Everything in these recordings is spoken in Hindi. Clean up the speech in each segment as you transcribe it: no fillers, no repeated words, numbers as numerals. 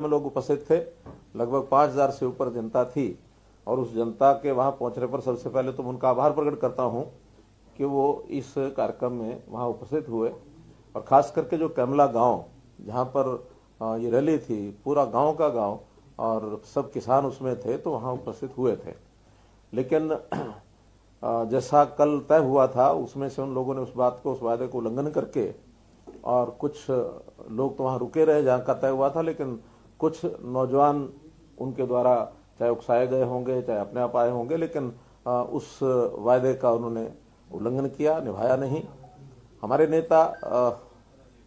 में लोग उपस्थित थे। लगभग 5,000 से ऊपर जनता थी और उस जनता के वहां पहुंचने पर सबसे पहले तो उनका आभार प्रकट करता हूं कि वो इस कार्यक्रम में वहां उपस्थित हुए। और खास करके जो कैमला गांव जहां पर ये रैली थी, पूरा गांव का गांव और सब किसान उसमें थे, तो वहां उपस्थित हुए थे। लेकिन जैसा कल तय हुआ था उसमें से उन लोगों ने उस वादे को उल्लंघन करके और कुछ लोग तो वहां रुके रहे जहां का तय हुआ था, लेकिन कुछ नौजवान उनके द्वारा चाहे उकसाए गए होंगे चाहे अपने आप आए होंगे, लेकिन उस वायदे का उन्होंने उल्लंघन किया, निभाया नहीं। हमारे नेता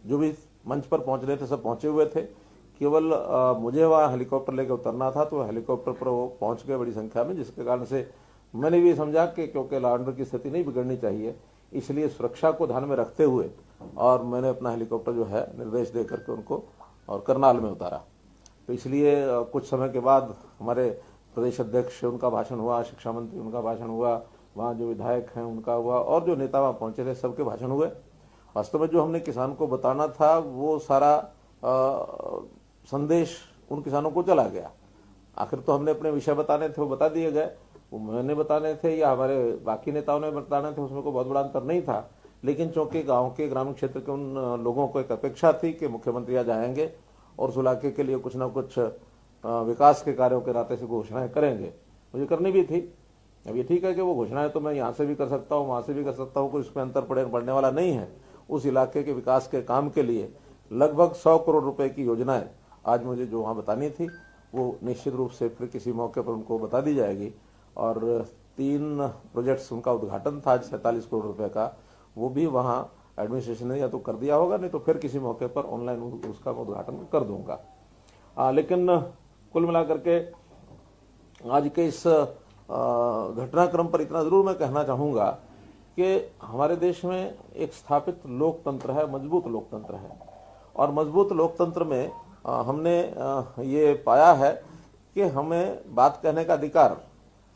जो भी मंच पर पहुंचने थे सब पहुंचे हुए थे। केवल मुझे वहां हेलीकॉप्टर लेकर उतरना था, तो हेलीकॉप्टर पर वो पहुंच गए बड़ी संख्या में, जिसके कारण से मैंने भी समझा कि क्योंकि लॉ एंड ऑर्डर की स्थिति नहीं बिगड़नी चाहिए, इसलिए सुरक्षा को ध्यान में रखते हुए और मैंने अपना हेलीकॉप्टर जो है निर्देश दे करके उनको और करनाल में उतारा। तो इसलिए कुछ समय के बाद हमारे प्रदेश अध्यक्ष उनका भाषण हुआ, शिक्षा मंत्री उनका भाषण हुआ, वहाँ जो विधायक हैं उनका हुआ और जो नेता वहाँ पहुंचे थे सबके भाषण हुए। वास्तव में जो हमने किसान को बताना था वो सारा संदेश उन किसानों को चला गया। आखिर तो हमने अपने विषय बताने थे वो बता दिए गए, वो मैंने बताने थे या हमारे बाकी नेताओं ने बताने थे, उसमें कोई बहुत बड़ा अंतर नहीं था। लेकिन चूंकि गांव के ग्रामीण क्षेत्र के उन लोगों को एक अपेक्षा थी कि मुख्यमंत्री आज आएंगे और उस इलाके के लिए कुछ न कुछ विकास के कार्यों के नाते से घोषणाएं करेंगे, मुझे करनी भी थी। अब ये ठीक है कि वो घोषणाएं तो मैं यहाँ से भी कर सकता हूँ, वहां से भी कर सकता हूँ, कोई उसमें अंतर पड़ने वाला नहीं है। उस इलाके के विकास के काम के लिए लगभग 100 करोड़ रुपए की योजनाएं आज मुझे जो वहां बतानी थी वो निश्चित रूप से फिर किसी मौके पर उनको बता दी जाएगी। और 3 प्रोजेक्ट्स उनका उद्घाटन था 47 करोड़ रुपए का, वो भी वहां एडमिनिस्ट्रेशन ने या तो कर दिया होगा, नहीं तो फिर किसी मौके पर ऑनलाइन उसका उद्घाटन कर दूंगा। लेकिन कुल मिलाकर के आज के इस घटनाक्रम पर इतना जरूर मैं कहना चाहूंगा कि हमारे देश में एक स्थापित लोकतंत्र है, मजबूत लोकतंत्र है। और मजबूत लोकतंत्र में हमने ये पाया है कि हमें बात कहने का अधिकार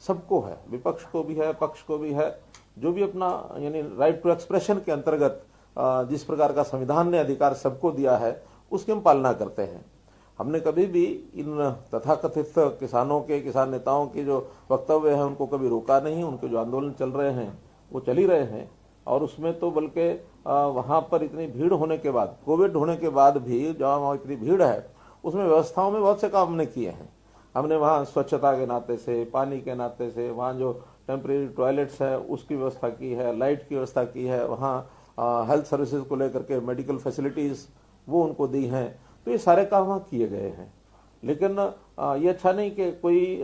सबको है, विपक्ष को भी है, पक्ष को भी है। जो भी अपना यानी राइट टू एक्सप्रेशन के अंतर्गत जिस प्रकार का संविधान ने अधिकार सबको दिया है उसकी हम पालना करते हैं। हमने कभी भी इन तथाकथित किसान नेताओं के जो वक्तव्य हैं उनको कभी रोका नहीं। उनके जो आंदोलन चल रहे हैं वो चल ही रहे हैं। और उसमें तो बल्कि वहां पर इतनी भीड़ होने के बाद, कोविड होने के बाद भी जहां वहां इतनी भीड़ है, उसमें व्यवस्थाओं में बहुत से काम हमने किए हैं। हमने वहां स्वच्छता के नाते से, पानी के नाते से, वहां जो टेम्परेरी टॉयलेट्स है उसकी व्यवस्था की है, लाइट की व्यवस्था की है, वहां हेल्थ सर्विसेज को लेकर के मेडिकल फैसिलिटीज वो उनको दी हैं। तो ये सारे काम वहां किए गए हैं। लेकिन ये अच्छा नहीं कि कोई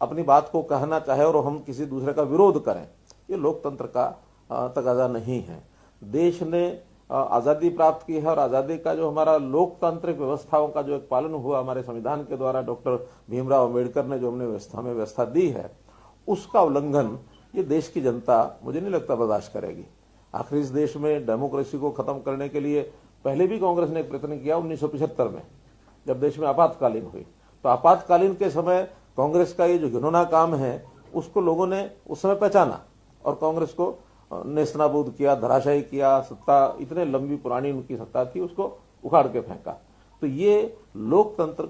अपनी बात को कहना चाहे और हम किसी दूसरे का विरोध करें। ये लोकतंत्र का तकाजा नहीं है। देश ने आजादी प्राप्त की है और आजादी का जो हमारा लोकतांत्रिक व्यवस्थाओं का जो एक पालन हुआ हमारे संविधान के द्वारा, डॉक्टर भीमराव अम्बेडकर ने जो हमने व्यवस्था दी है, उसका उल्लंघन ये देश की जनता मुझे नहीं लगता बर्दाश्त करेगी। आखिर इस देश में डेमोक्रेसी को खत्म करने के लिए पहले भी कांग्रेस ने एक प्रयत्न किया 1975 में, जब देश में आपातकालीन हुई। तो आपातकालीन के समय कांग्रेस का ये जो घिनौना काम है उसको लोगों ने उस समय पहचाना और कांग्रेस को नेस्तनाबूद किया, धराशायी किया। सत्ता इतने लंबी पुरानी उनकी सत्ता थी, उसको उखाड़ के फेंका। तो ये लोकतंत्र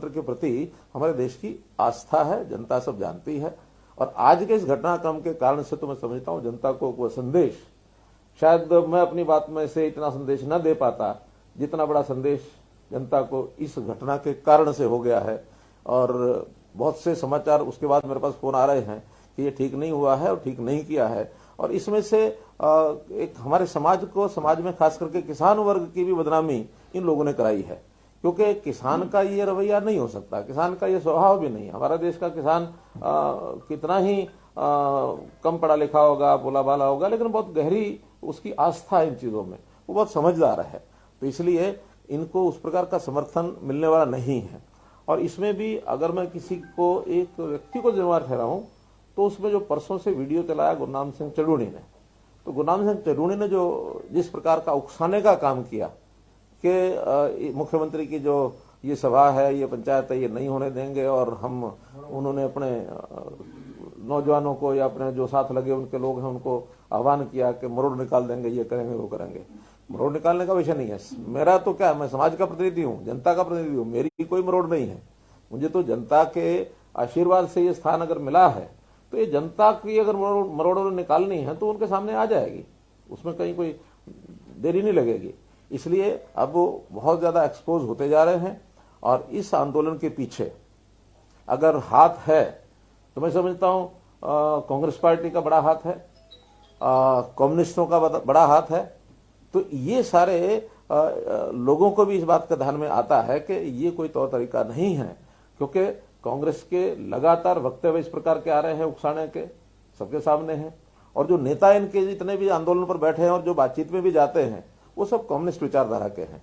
के प्रति हमारे देश की आस्था है, जनता सब जानती है। और आज के इस घटनाक्रम के कारण से तो मैं समझता हूं जनता को वो संदेश, शायद मैं अपनी बात में से इतना संदेश न दे पाता जितना बड़ा संदेश जनता को इस घटना के कारण से हो गया है। और बहुत से समाचार उसके बाद मेरे पास फोन आ रहे हैं कि ये ठीक नहीं हुआ है और ठीक नहीं किया है। और इसमें से एक हमारे समाज में खास करके किसान वर्ग की भी बदनामी इन लोगों ने कराई है, क्योंकि किसान का ये रवैया नहीं हो सकता, किसान का ये स्वभाव भी नहीं। हमारा देश का किसान कितना ही कम पढ़ा लिखा होगा, बोला बाला होगा, लेकिन बहुत गहरी उसकी आस्था है इन चीजों में, वो बहुत समझदार है। तो इसलिए इनको उस प्रकार का समर्थन मिलने वाला नहीं है। और इसमें भी अगर मैं किसी को, एक व्यक्ति को जिम्मेवार ठहराऊं, तो उसमें जो परसों से वीडियो चलाया गुरनाम सिंह चढ़ूनी ने, तो गुरनाम सिंह चढ़ूनी ने जो जिस प्रकार का उकसाने का काम किया कि मुख्यमंत्री की जो ये सभा है, ये पंचायत है, ये नहीं होने देंगे, और उन्होंने अपने नौजवानों को या अपने जो साथ लगे उनके लोग हैं उनको आह्वान किया कि मरोड़ निकाल देंगे, ये करेंगे वो करेंगे। मरोड़ निकालने का विषय नहीं है मेरा। तो क्या, मैं समाज का प्रतिनिधि हूँ, जनता का प्रतिनिधि हूँ, मेरी कोई मरोड़ नहीं है। मुझे तो जनता के आशीर्वाद से ये स्थान अगर मिला है तो ये जनता की अगर मरोड़ निकालनी है तो उनके सामने आ जाएगी, उसमें कहीं कोई देरी नहीं लगेगी। इसलिए अब वो बहुत ज्यादा एक्सपोज होते जा रहे हैं और इस आंदोलन के पीछे अगर हाथ है तो मैं समझता हूं कांग्रेस पार्टी का बड़ा हाथ है, कम्युनिस्टों का बड़ा हाथ है। तो ये सारे लोगों को भी इस बात का ध्यान में आता है कि ये कोई तौर तरीका नहीं है, क्योंकि कांग्रेस के लगातार वक्तव्य इस प्रकार के आ रहे हैं, उकसाने के सबके सामने हैं। और जो नेता इनके जितने भी आंदोलन पर बैठे हैं और जो बातचीत में भी जाते हैं वो सब कम्युनिस्ट विचारधारा के हैं।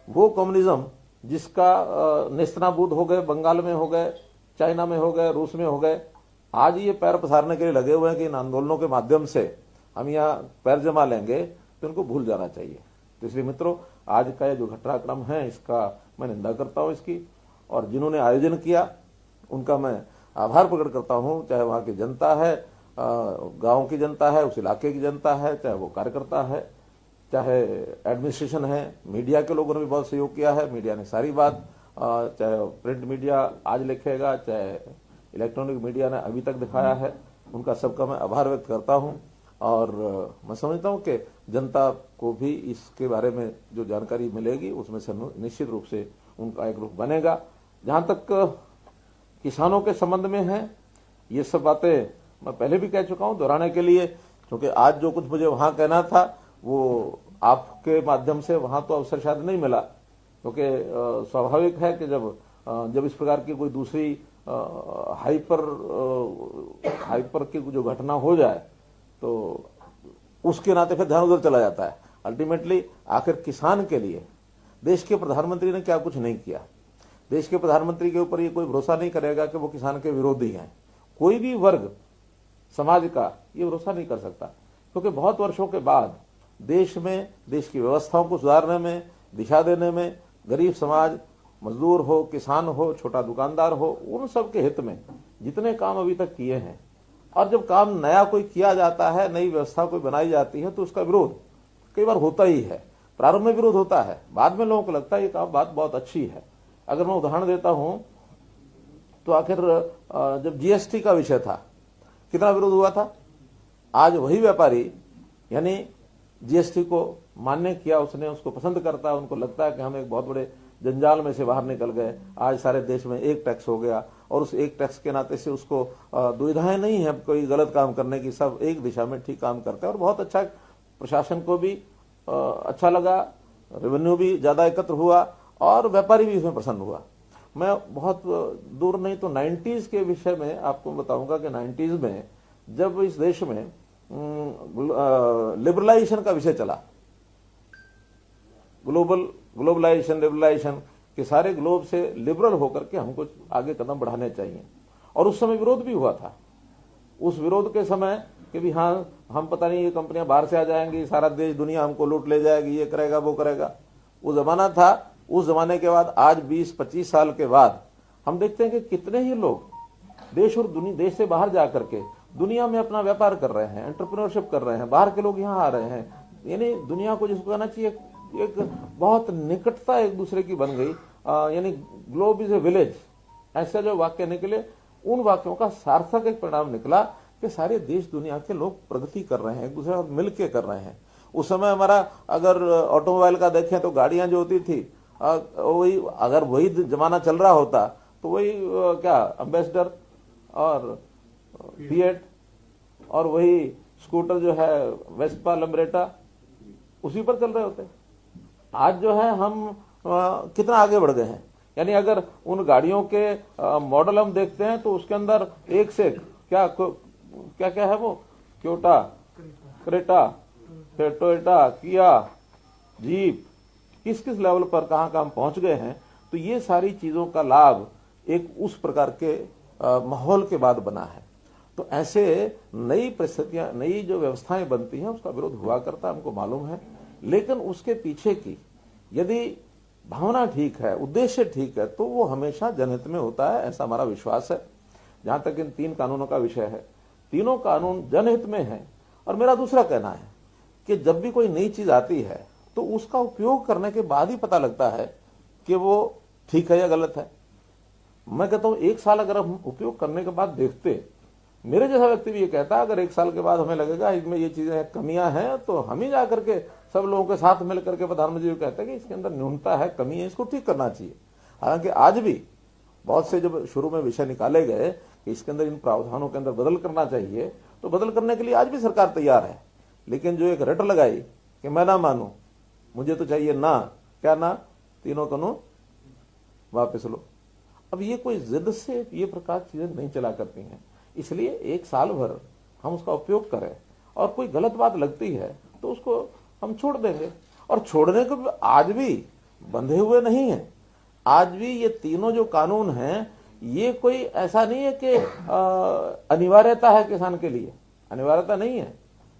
वो कम्युनिज्म जिसका नेस्तनाबूद हो गए, बंगाल में हो गए, चाइना में हो गए, रूस में हो गए, आज ये पैर पसारने के लिए लगे हुए हैं कि इन आंदोलनों के माध्यम से हम यहाँ पैर जमा लेंगे, तो इनको भूल जाना चाहिए। तो इसलिए मित्रों, आज का ये जो घटनाक्रम है इसका मैं निंदा करता हूँ इसकी, और जिन्होंने आयोजन किया उनका मैं आभार प्रकट करता हूँ, चाहे वहां की जनता है, गांव की जनता है, उस इलाके की जनता है, चाहे वो कार्यकर्ता है, चाहे एडमिनिस्ट्रेशन है, मीडिया के लोगों ने भी बहुत सहयोग किया है। मीडिया ने सारी बात, चाहे प्रिंट मीडिया आज लिखेगा, चाहे इलेक्ट्रॉनिक मीडिया ने अभी तक दिखाया है, उनका सबका मैं आभार व्यक्त करता हूं। और मैं समझता हूं कि जनता को भी इसके बारे में जो जानकारी मिलेगी उसमें से निश्चित रूप से उनका एक रुख बनेगा। जहां तक किसानों के संबंध में है, ये सब बातें मैं पहले भी कह चुका हूं, दोहराने के लिए, क्योंकि आज जो कुछ मुझे वहां कहना था वो आपके माध्यम से वहां तो अवसर शायद नहीं मिला, क्योंकि स्वाभाविक है कि जब इस प्रकार की कोई दूसरी हाइपर की जो घटना हो जाए तो उसके नाते फिर ध्यान उधर चला जाता है। अल्टीमेटली आखिर किसान के लिए देश के प्रधानमंत्री ने क्या कुछ नहीं किया। देश के प्रधानमंत्री के ऊपर ये कोई भरोसा नहीं करेगा कि वो किसान के विरोधी हैं। कोई भी वर्ग समाज का ये भरोसा नहीं कर सकता, क्योंकि बहुत वर्षों के बाद देश में देश की व्यवस्थाओं को सुधारने में, दिशा देने में, गरीब समाज, मजदूर हो, किसान हो, छोटा दुकानदार हो, उन सब के हित में जितने काम अभी तक किए हैं, और जब काम नया कोई किया जाता है, नई व्यवस्था कोई बनाई जाती है, तो उसका विरोध कई बार होता ही है। प्रारंभ में विरोध होता है, बाद में लोगों को लगता है ये काम बात बहुत अच्छी है। अगर मैं उदाहरण देता हूं तो आखिर जब जीएसटी का विषय था कितना विरोध हुआ था। आज वही व्यापारी यानी जीएसटी को मान्य किया, उसने उसको पसंद करता है, उनको लगता है कि हम एक बहुत बड़े जंजाल में से बाहर निकल गए। आज सारे देश में एक टैक्स हो गया और उस एक टैक्स के नाते से उसको दुविधाएं नहीं है कोई गलत काम करने की, सब एक दिशा में ठीक काम करते हैं। और बहुत अच्छा, प्रशासन को भी अच्छा लगा, रेवेन्यू भी ज्यादा एकत्र हुआ और व्यापारी भी इसमें प्रसन्न हुआ। मैं बहुत दूर नहीं तो 90s के विषय में आपको बताऊंगा कि 90s में जब इस देश में लिबरलाइजेशन का विषय चला, ग्लोबलाइजेशन, लिबरलाइजेशन के सारे ग्लोब से लिबरल होकर के हमको आगे कदम बढ़ाने चाहिए। और उस समय विरोध भी हुआ था। उस विरोध के समय कि भी हाँ, हम पता नहीं ये कंपनियां बाहर से आ जाएंगी, सारा देश दुनिया हमको लूट ले जाएगी, ये करेगा वो करेगा, वो जमाना था। उस जमाने के बाद आज 20-25 साल के बाद हम देखते हैं कि कितने ही लोग देश और देश से बाहर जाकर के दुनिया में अपना व्यापार कर रहे हैं, एंटरप्रेन्योरशिप कर रहे हैं, बाहर के लोग यहाँ आ रहे हैं। यानी दुनिया को जिसको कहना चाहिए एक बहुत निकटता एक दूसरे की बन गई। यानी ग्लोब इज ए विलेज, ऐसे जो वाक्य निकले, उन वाक्यों का सार्थक एक परिणाम निकला कि सारे देश दुनिया के लोग प्रगति कर रहे हैं, एक दूसरे साथ मिलकर कर रहे हैं। उस समय हमारा अगर ऑटोमोबाइल का देखें तो गाड़ियां जो होती थी वही, अगर वही जमाना चल रहा होता तो वही क्या एम्बेसडर और फिएट और वही स्कूटर जो है वेस्पा, लम्ब्रेटा, उसी पर चल रहे होते। आज जो है हम कितना आगे बढ़ गए हैं। यानी अगर उन गाड़ियों के मॉडल हम देखते हैं तो उसके अंदर एक से क्या क्या क्या है, वो क्योटा, क्रेटा, टोयोटा, किया, जीप, किस किस लेवल पर कहां कहां पहुंच गए हैं। तो ये सारी चीजों का लाभ एक उस प्रकार के माहौल के बाद बना है। तो ऐसे नई परिस्थितियां, नई जो व्यवस्थाएं बनती हैं उसका विरोध हुआ करता, हमको मालूम है। लेकिन उसके पीछे की यदि भावना ठीक है, उद्देश्य ठीक है, तो वो हमेशा जनहित में होता है, ऐसा हमारा विश्वास है। जहां तक इन 3 कानूनों का विषय है, तीनों कानून जनहित में है। और मेरा दूसरा कहना है कि जब भी कोई नई चीज आती है तो उसका उपयोग करने के बाद ही पता लगता है कि वो ठीक है या गलत है। मैं कहता हूं 1 साल अगर हम उपयोग करने के बाद देखते, मेरे जैसा व्यक्ति भी ये कहता है अगर 1 साल के बाद हमें लगेगा इसमें ये चीजें कमियां हैं तो हम ही जाकर के सब लोगों के साथ मिलकर के प्रधानमंत्री जी कहते हैं कि इसके अंदर न्यूनता है, कमी है, इसको ठीक करना चाहिए। हालांकि आज भी बहुत से जब शुरू में विषय निकाले गए कि इसके अंदर इन प्रावधानों के अंदर बदल करना चाहिए, तो बदल करने के लिए आज भी सरकार तैयार है। लेकिन जो एक रट लगाई कि मैं ना मानू, मुझे तो चाहिए ना, क्या ना, तीनों कानून वापस लो। अब ये कोई जिद से ये प्रकार चीजें नहीं चला करती हैं। इसलिए 1 साल भर हम उसका उपयोग करें और कोई गलत बात लगती है तो उसको हम छोड़ देंगे। और छोड़ने को आज भी बंधे हुए नहीं है। आज भी ये तीनों जो कानून हैं, ये कोई ऐसा नहीं है कि अनिवार्यता है किसान के लिए, अनिवार्यता नहीं है।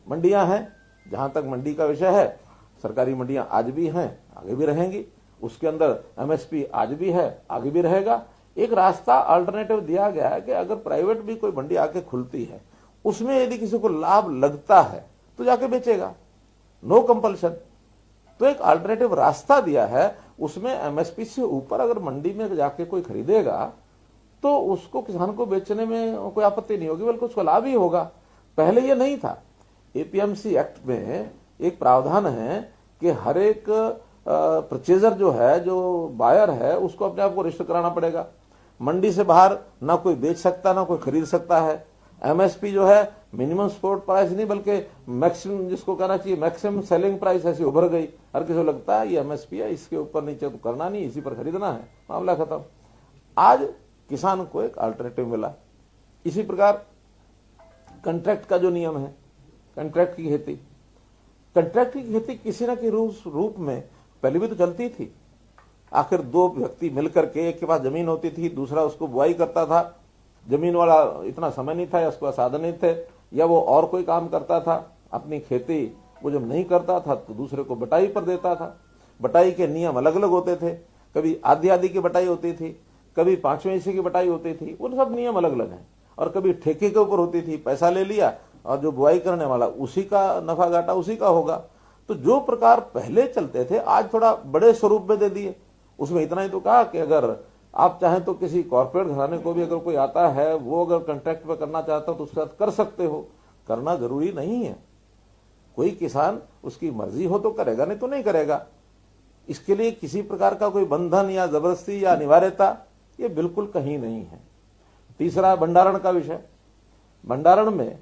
मंडियां हैं, जहां तक मंडी का विषय है, सरकारी मंडियां आज भी हैं, आगे भी रहेंगी। उसके अंदर एमएसपी आज भी है, आगे भी रहेगा। एक रास्ता अल्टरनेटिव दिया गया है कि अगर प्राइवेट भी कोई मंडी आके खुलती है, उसमें यदि किसी को लाभ लगता है तो जाके बेचेगा, नो कंपल्शन। तो एक अल्टरनेटिव रास्ता दिया है, उसमें एमएसपी से ऊपर अगर मंडी में जाके कोई खरीदेगा तो उसको किसान को बेचने में कोई आपत्ति नहीं होगी, बल्कि उसको लाभ ही होगा। पहले ये नहीं था। एपीएमसी एक्ट में एक प्रावधान है कि हर एक परचेजर जो है, जो बायर है, उसको अपने आप को रजिस्टर कराना पड़ेगा। मंडी से बाहर ना कोई बेच सकता, ना कोई खरीद सकता है। एमएसपी जो है मिनिमम सपोर्ट प्राइस नहीं, बल्कि मैक्सिमम, जिसको कहना चाहिए मैक्सिमम सेलिंग प्राइस, ऐसी उभर गई। हर किसी को लगता है ये एमएसपी है, इसके ऊपर नीचे तो करना नहीं, इसी पर खरीदना है, मामला खत्म। आज किसान को एक अल्टरनेटिव मिला। इसी प्रकार कंट्रैक्ट का जो नियम है, कंट्रैक्ट की खेती, कंट्रैक्ट की खेती किसी न किसी रूप में पहले भी तो चलती थी। आखिर 2 व्यक्ति मिलकर के, एक के पास जमीन होती थी, दूसरा उसको बुआई करता था। जमीन वाला इतना समय नहीं था या उसके पास साधन नहीं थे, या वो और कोई काम करता था अपनी खेती, वो जब नहीं करता था तो दूसरे को बटाई पर देता था। बटाई के नियम अलग अलग होते थे, कभी आधी आधी की बटाई होती थी, कभी 5वें हिस्से की बटाई होती थी, उन सब नियम अलग अलग हैं। और कभी ठेके के ऊपर होती थी, पैसा ले लिया और जो बुआई करने वाला उसी का नफा घाटा उसी का होगा। तो जो प्रकार पहले चलते थे, आज थोड़ा बड़े स्वरूप में दे दिए। उसमें इतना ही तो कहा कि अगर आप चाहें तो किसी कॉर्पोरेट घराने को भी अगर कोई आता है, वो अगर कॉन्ट्रैक्ट पे करना चाहता हो तो उसके साथ कर सकते हो, करना जरूरी नहीं है। कोई किसान उसकी मर्जी हो तो करेगा, नहीं तो नहीं करेगा। इसके लिए किसी प्रकार का कोई बंधन या जबरदस्ती या अनिवार्यता ये बिल्कुल कहीं नहीं है। तीसरा, भंडारण का विषय। भंडारण में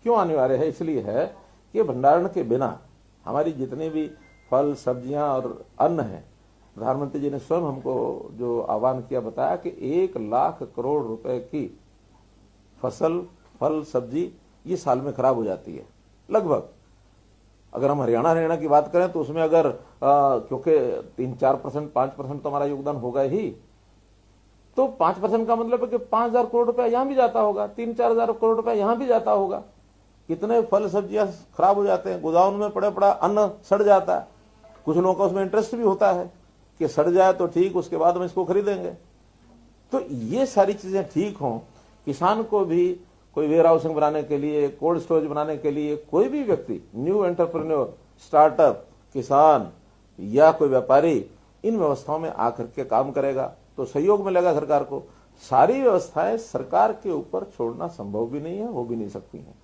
क्यों अनिवार्य है? इसलिए है कि भंडारण के बिना हमारी जितने भी फल, सब्जियां और अन्न है, प्रधानमंत्री जी ने स्वयं हमको जो आह्वान किया, बताया कि 1 लाख करोड़ रुपए की फसल, फल, सब्जी ये साल में खराब हो जाती है लगभग। अगर हम हरियाणा की बात करें तो उसमें अगर क्योंकि 3-4%, 5% तो हमारा योगदान होगा ही, तो 5% का मतलब है कि 5,000 करोड़ रुपया यहां भी जाता होगा, 3-4,000 करोड़ रुपया यहां भी जाता होगा। कितने फल सब्जियां खराब हो जाते हैं, गोदाम में पड़ा पड़ा अन्न सड़ जाता है। कुछ लोगों का उसमें इंटरेस्ट भी होता है कि सड़ जाए तो ठीक, उसके बाद हम इसको खरीदेंगे। तो ये सारी चीजें ठीक हों, किसान को भी कोई वेयर हाउसिंग बनाने के लिए, कोल्ड स्टोरेज बनाने के लिए, कोई भी व्यक्ति, न्यू एंटरप्रेन्योर, स्टार्टअप, किसान या कोई व्यापारी इन व्यवस्थाओं में आकर के काम करेगा तो सहयोग मिलेगा सरकार को। सारी व्यवस्थाएं सरकार के ऊपर छोड़ना संभव भी नहीं है, हो भी नहीं सकती हैं।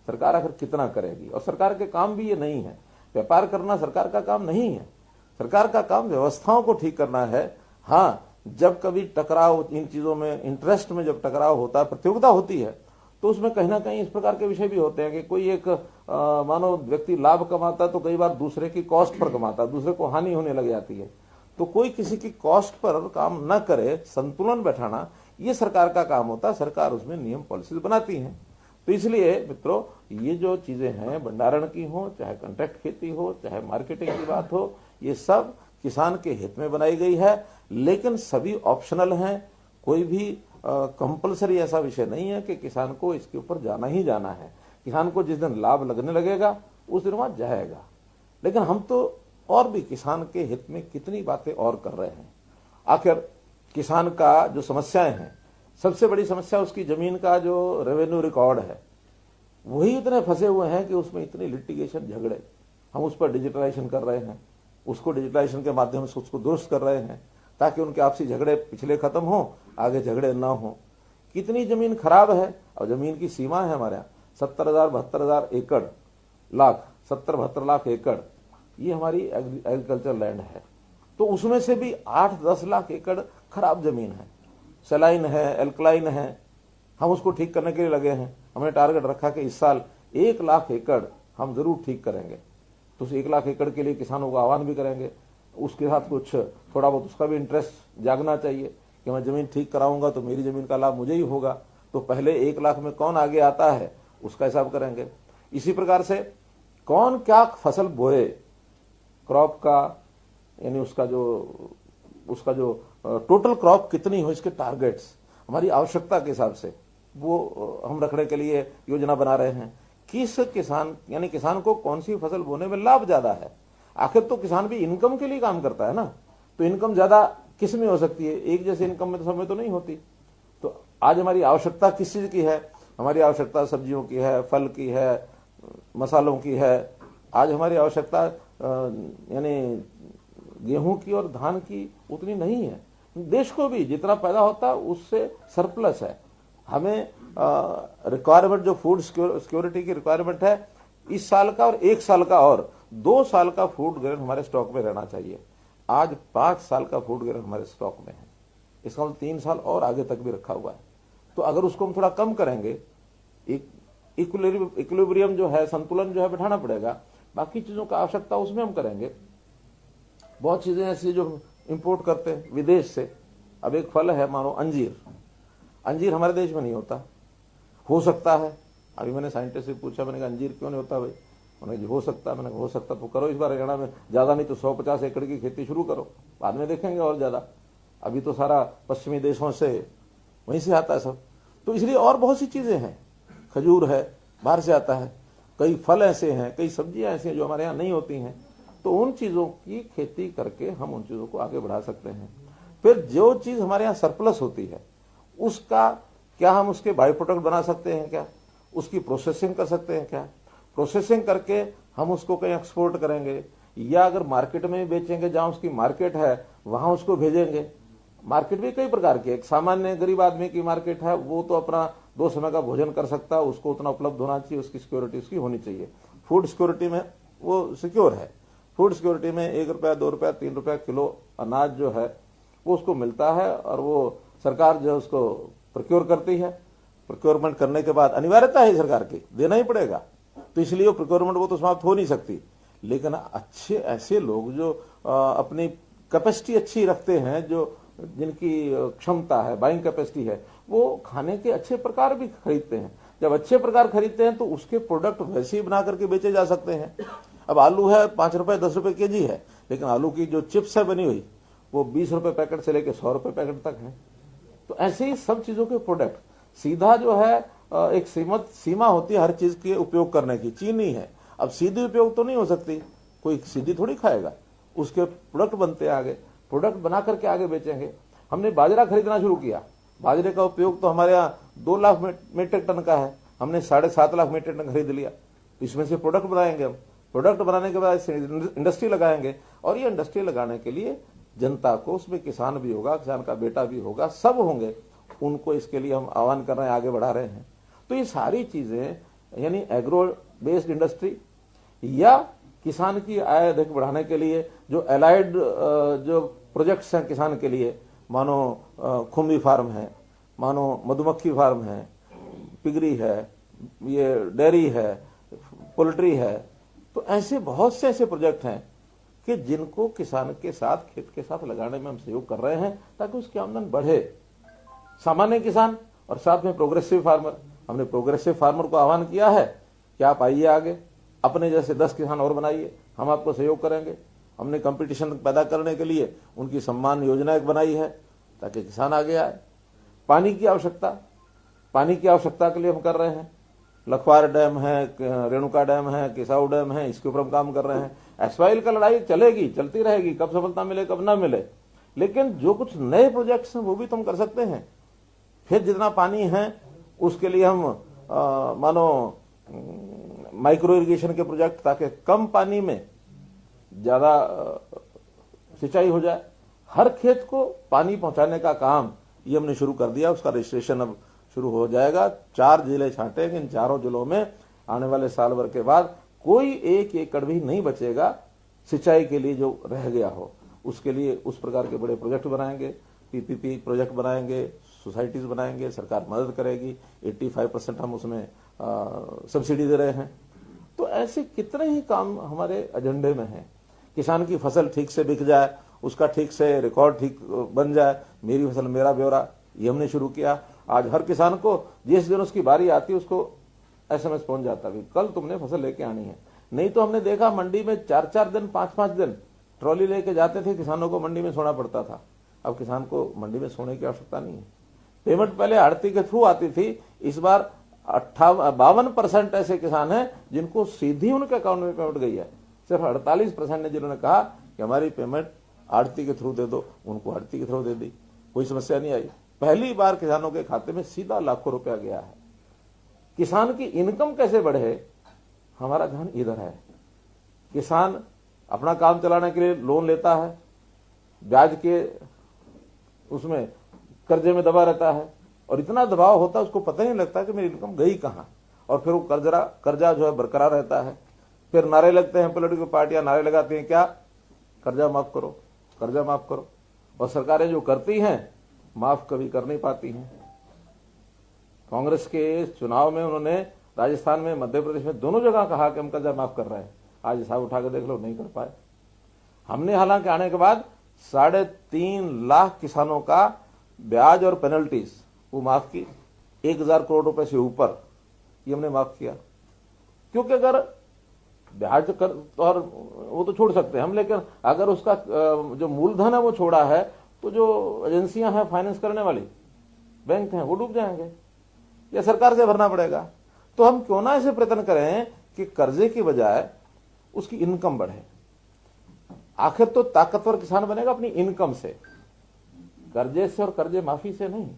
सरकार आखिर कितना करेगी? और सरकार के काम भी ये नहीं है। व्यापार करना सरकार का काम नहीं है। सरकार का काम व्यवस्थाओं को ठीक करना है। हाँ, जब कभी टकराव, इन चीजों में इंटरेस्ट में जब टकराव होता है, प्रतियोगिता होती है, तो उसमें कहीं ना कहीं इस प्रकार के विषय भी होते हैं कि कोई एक मानो व्यक्ति लाभ कमाता है तो कई बार दूसरे की कॉस्ट पर कमाता है, दूसरे को हानि होने लग जाती है। तो कोई किसी की कॉस्ट पर काम न करे, संतुलन बैठाना ये सरकार का काम होता है। सरकार उसमें नियम पॉलिसीज बनाती है। तो इसलिए मित्रों, ये जो चीजें हैं, भंडारण की हो, चाहे कॉन्ट्रैक्ट खेती हो, चाहे मार्केटिंग की बात हो, ये सब किसान के हित में बनाई गई है। लेकिन सभी ऑप्शनल हैं, कोई भी कंपलसरी ऐसा विषय नहीं है कि किसान को इसके ऊपर जाना ही जाना है। किसान को जिस दिन लाभ लगने लगेगा उस दिन वहां जाएगा। लेकिन हम तो और भी किसान के हित में कितनी बातें और कर रहे हैं। आखिर किसान का जो समस्याएं हैं, सबसे बड़ी समस्या उसकी जमीन का जो रेवेन्यू रिकॉर्ड है, वही इतने फंसे हुए हैं कि उसमें इतनी लिटिगेशन, झगड़े। हम उस पर डिजिटलाइजेशन कर रहे हैं, उसको डिजिटलाइजेशन के माध्यम से उसको दुरुस्त कर रहे हैं ताकि उनके आपसी झगड़े पिछले खत्म हो, आगे झगड़े ना हो। कितनी जमीन खराब है और जमीन की सीमा है हमारे यहाँ 70,000 72,000 एकड़, 70-72 लाख एकड़, ये हमारी एग्रीकल्चर लैंड है। तो उसमें से भी 8-10 लाख एकड़ खराब जमीन है, सलाइन है, एल्कलाइन है। हम उसको ठीक करने के लिए लगे हैं। हमने टारगेट रखा कि इस साल 1 लाख एकड़ हम जरूर ठीक करेंगे। तो उस 1 लाख एकड़ के लिए किसानों को आह्वान भी करेंगे। उसके साथ कुछ थोड़ा बहुत उसका भी इंटरेस्ट जागना चाहिए कि मैं जमीन ठीक कराऊंगा तो मेरी जमीन का लाभ मुझे ही होगा। तो पहले 1 लाख में कौन आगे आता है उसका हिसाब करेंगे। इसी प्रकार से कौन क्या फसल बोए, क्रॉप का यानी उसका जो टोटल क्रॉप कितनी हो, इसके टारगेट्स हमारी आवश्यकता के हिसाब से वो हम रखने के लिए योजना बना रहे हैं। किस किसान यानी किसान को कौन सी फसल बोने में लाभ ज्यादा है। आखिर तो किसान भी इनकम के लिए काम करता है ना, तो इनकम ज्यादा किस में हो सकती है, एक जैसे इनकम में तो सब में तो नहीं होती। तो आज हमारी आवश्यकता किस चीज की है, हमारी आवश्यकता सब्जियों की है, फल की है, मसालों की है। आज हमारी आवश्यकता यानी गेहूं की और धान की उतनी नहीं है। देश को भी जितना पैदा होता है उससे सरप्लस है। हमें रिक्वायरमेंट जो फूड सिक्योरिटी की रिक्वायरमेंट है इस साल का और 1 साल का और 2 साल का फूड ग्रेन हमारे स्टॉक में रहना चाहिए। आज 5 साल का फूड ग्रेन हमारे स्टॉक में है, इसका मतलब 3 साल और आगे तक भी रखा हुआ है। तो अगर उसको हम थोड़ा कम करेंगे, एक इक्विलिब्रियम जो है, संतुलन जो है बैठाना पड़ेगा। बाकी चीजों का आवश्यकता उसमें हम करेंगे। बहुत चीजें ऐसी जो इंपोर्ट करते हैं विदेश से। अब एक फल है मानो अंजीर, अंजीर हमारे देश में नहीं होता, हो सकता है। अभी मैंने साइंटिस्ट से पूछा, मैंने कहा अंजीर क्यों नहीं होता भाई, उन्होंने जी हो सकता है। मैंने कहा हो सकता तो करो इस बार हरियाणा में, ज्यादा नहीं तो 150 एकड़ की खेती शुरू करो, बाद में देखेंगे और ज्यादा। अभी तो सारा पश्चिमी देशों से वहीं से आता है सब। तो इसलिए और बहुत सी चीजें हैं, खजूर है बाहर से आता है, कई फल ऐसे हैं, कई सब्जियां ऐसी हैं जो हमारे यहाँ नहीं होती हैं। तो उन चीजों की खेती करके हम उन चीजों को आगे बढ़ा सकते हैं। फिर जो चीज हमारे यहाँ सरप्लस होती है उसका क्या हम उसके बाई प्रोडक्ट बना सकते हैं, क्या उसकी प्रोसेसिंग कर सकते हैं, क्या प्रोसेसिंग करके हम उसको कहीं एक्सपोर्ट करेंगे, या अगर मार्केट में बेचेंगे जहां उसकी मार्केट है वहां उसको भेजेंगे। मार्केट भी कई प्रकार की, एक सामान्य गरीब आदमी की मार्केट है, वो तो अपना 2 समय का भोजन कर सकता है, उसको उतना उपलब्ध होना चाहिए, उसकी सिक्योरिटी उसकी होनी चाहिए। फूड सिक्योरिटी में वो सिक्योर है। फूड सिक्योरिटी में 1 रुपया 2 रुपया 3 रुपया किलो अनाज जो है वो उसको मिलता है और वो सरकार जो है उसको प्रोक्योर करती है। प्रोक्योरमेंट करने के बाद अनिवार्यता है सरकार की, देना ही पड़ेगा। तो इसलिए वो प्रोक्योरमेंट वो तो समाप्त हो नहीं सकती। लेकिन अच्छे ऐसे लोग जो अपनी कैपेसिटी अच्छी रखते हैं, जो जिनकी क्षमता है, बाइंग कैपेसिटी है, वो खाने के अच्छे प्रकार भी खरीदते हैं। जब अच्छे प्रकार खरीदते हैं तो उसके प्रोडक्ट वैसे ही बना करके बेचे जा सकते हैं। अब आलू है 5 रुपए 10 रुपए केजी है, लेकिन आलू की जो चिप्स है बनी हुई वो 20 रुपए पैकेट से लेकर 100 रुपए पैकेट तक है। तो ऐसे ही सब चीजों के प्रोडक्ट सीधा जो है एक सीमित सीमा होती है हर चीज के उपयोग करने की, चीनी है। अब सीधी उपयोग तो नहीं हो सकती, कोई सीधी थोड़ी खाएगा, उसके प्रोडक्ट बनते हैं, आगे प्रोडक्ट बना करके आगे बेचेंगे। हमने बाजरा खरीदना शुरू किया, बाजरे का उपयोग तो हमारे यहाँ 2 लाख मीट्रिक टन का है, हमने 7.5 लाख मीट्रिक टन खरीद लिया। इसमें से प्रोडक्ट बनाएंगे हम, प्रोडक्ट बनाने के बाद इंडस्ट्री लगाएंगे, और ये इंडस्ट्री लगाने के लिए जनता को, उसमें किसान भी होगा, किसान का बेटा भी होगा, सब होंगे, उनको इसके लिए हम आह्वान कर रहे हैं, आगे बढ़ा रहे हैं। तो ये सारी चीजें यानी एग्रो बेस्ड इंडस्ट्री या किसान की आय अधिक बढ़ाने के लिए जो एलाइड जो प्रोजेक्ट्स हैं किसान के लिए, मानो खुम्बी फार्म है, मानो मधुमक्खी फार्म है, पिगरी है, ये डेयरी है, पोल्ट्री है। तो ऐसे बहुत से ऐसे प्रोजेक्ट हैं कि जिनको किसान के साथ, खेत के साथ लगाने में हम सहयोग कर रहे हैं ताकि उसकी आमदन बढ़े। सामान्य किसान और साथ में प्रोग्रेसिव फार्मर, हमने प्रोग्रेसिव फार्मर को आह्वान किया है कि आप आइए आगे, अपने जैसे 10 किसान और बनाइए, हम आपको सहयोग करेंगे। हमने कंपटीशन पैदा करने के लिए उनकी सम्मान योजना एक बनाई है ताकि किसान आगे आए। पानी की आवश्यकता के लिए हम कर रहे हैं, लखवार डैम है, रेणुका डैम है, किसाऊ डैम है, इसके ऊपर हम काम कर रहे हैं। एस्वाइल का लड़ाई चलेगी, चलती रहेगी, कब सफलता मिले कब ना मिले, लेकिन जो कुछ नए प्रोजेक्ट्स हैं वो भी तुम कर सकते हैं। फिर जितना पानी है उसके लिए हम मानो माइक्रो इरिगेशन के प्रोजेक्ट, ताकि कम पानी में ज्यादा सिंचाई हो जाए। हर खेत को पानी पहुंचाने का काम ये हमने शुरू कर दिया, उसका रजिस्ट्रेशन अब शुरू हो जाएगा। 4 जिले छांटे, इन चारों जिलों में आने वाले साल भर के बाद कोई 1 एकड़ भी नहीं बचेगा सिंचाई के लिए जो रह गया हो। उसके लिए उस प्रकार के बड़े प्रोजेक्ट बनाएंगे, पीपीपी प्रोजेक्ट बनाएंगे, सोसाइटीज बनाएंगे, सरकार मदद करेगी। 85% हम उसमें सब्सिडी दे रहे हैं। तो ऐसे कितने ही काम हमारे एजेंडे में हैं। किसान की फसल ठीक से बिक जाए, उसका ठीक से रिकॉर्ड ठीक बन जाए, मेरी फसल मेरा ब्यौरा, ये हमने शुरू किया। आज हर किसान को जिस दिन उसकी बारी आती है उसको SMS पहुंच जाता है, कल तुमने फसल लेके आनी है। नहीं तो हमने देखा मंडी में 4-4 दिन 5-5 दिन ट्रॉली लेके जाते थे, किसानों को मंडी में सोना पड़ता था। अब किसान को मंडी में सोने की आवश्यकता नहीं है। पेमेंट पहले आड़ती के थ्रू आती थी, इस बार 52% ऐसे किसान हैं जिनको सीधी उनके अकाउंट में पेमेंट गई है। सिर्फ 48% ने जिन्होंने कहा कि हमारी पेमेंट आड़ती के थ्रू दे दो, उनको आड़ती के थ्रू दे दी, कोई समस्या नहीं आई। पहली बार किसानों के खाते में सीधा लाखों रुपया गया है। किसान की इनकम कैसे बढ़े, हमारा ध्यान इधर है। किसान अपना काम चलाने के लिए लोन लेता है, ब्याज के उसमें कर्जे में दबा रहता है, और इतना दबाव होता है उसको पता ही नहीं लगता कि मेरी इनकम गई कहां। और फिर वो कर्जा जो है बरकरार रहता है। फिर नारे लगते हैं, पॉलिटिकल पार्टियां नारे लगाती हैं, क्या कर्जा माफ करो, कर्जा माफ करो। और सरकारें जो करती हैं माफ कभी कर नहीं पाती हैं। कांग्रेस के चुनाव में उन्होंने राजस्थान में, मध्य प्रदेश में, दोनों जगह कहा कि हम कर्जा माफ कर रहे हैं। आज हिसाब उठा के देख लो, नहीं कर पाए। हमने हालांकि आने के बाद 3.5 लाख किसानों का ब्याज और पेनल्टीज वो माफ की, 1000 करोड़ रुपए से ऊपर ये हमने माफ किया। क्योंकि अगर ब्याज कर और वो तो छोड़ सकते हैं हम, लेकिन अगर उसका जो मूलधन है वो छोड़ा है तो जो एजेंसियां हैं फाइनेंस करने वाली, बैंक हैं, वो डूब जाएंगे या सरकार से भरना पड़ेगा। तो हम क्यों ना ऐसे प्रयत्न करें कि कर्जे की बजाय उसकी इनकम बढ़े। आखिर तो ताकतवर किसान बनेगा अपनी इनकम से, कर्जे से और कर्जे माफी से नहीं।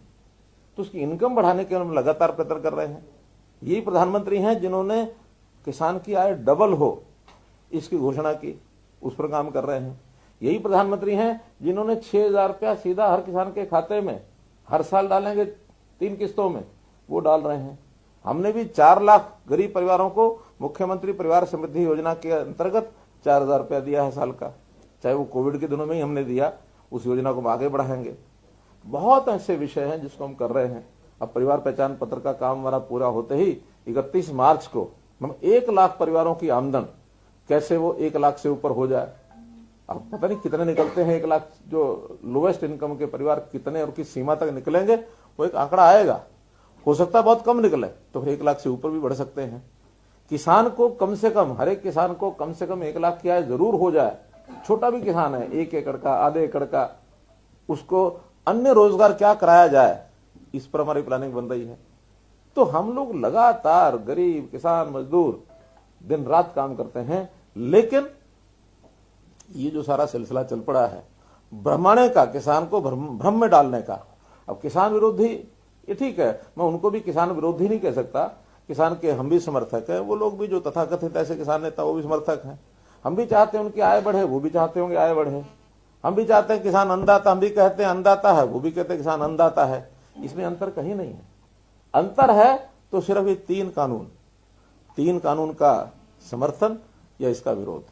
तो उसकी इनकम बढ़ाने के हम लगातार प्रयत्न कर रहे हैं। यही प्रधानमंत्री हैं जिन्होंने किसान की आय डबल हो इसकी घोषणा की, उस पर काम कर रहे हैं। यही प्रधानमंत्री हैं जिन्होंने 6000 रुपया सीधा हर किसान के खाते में हर साल डालेंगे 3 किस्तों में, वो डाल रहे हैं। हमने भी 4 लाख गरीब परिवारों को मुख्यमंत्री परिवार समृद्धि योजना के अंतर्गत 4000 रुपया दिया है साल का। चाहे वो कोविड के दिनों में ही हमने दिया, उस योजना को हम आगे बढ़ाएंगे। बहुत ऐसे विषय हैं जिसको हम कर रहे हैं। अब परिवार पहचान पत्र का काम हमारा पूरा होते ही 31 मार्च को हम 1 लाख परिवारों की आमदन कैसे वो 1 लाख से ऊपर हो जाए। अब पता नहीं कितने निकलते हैं 1 लाख, जो लोवेस्ट इनकम के परिवार कितने और किस सीमा तक निकलेंगे, वो एक आंकड़ा आएगा। हो सकता है बहुत कम निकले, तो फिर 1 लाख से ऊपर भी बढ़ सकते हैं। किसान को कम से कम, हर एक किसान को कम से कम 1 लाख की आय जरूर हो जाए। छोटा भी किसान है, 1 एकड़ का, आधे एकड़ का, उसको अन्य रोजगार क्या कराया जाए, इस पर हमारी प्लानिंग बन रही है। तो हम लोग लगातार गरीब, किसान, मजदूर दिन रात काम करते हैं। लेकिन ये जो सारा सिलसिला चल पड़ा है भ्रमाने का, किसान को भ्रम में डालने का। अब किसान विरोधी, ये ठीक है, मैं उनको भी किसान विरोधी नहीं कह सकता। किसान के हम भी समर्थक हैं, वो लोग भी जो तथाकथित ऐसे किसान नेता वो भी समर्थक हैं। हम भी चाहते हैं उनकी आय बढ़े, वो भी चाहते होंगे आय बढ़े। हम भी चाहते हैं किसान अन्नदाता, हम भी कहते हैं अन्नदाता है, वो भी कहते हैं किसान अन्नदाता है। इसमें अंतर कहीं नहीं है। अंतर है तो सिर्फ ये 3 कानून का समर्थन या इसका विरोध।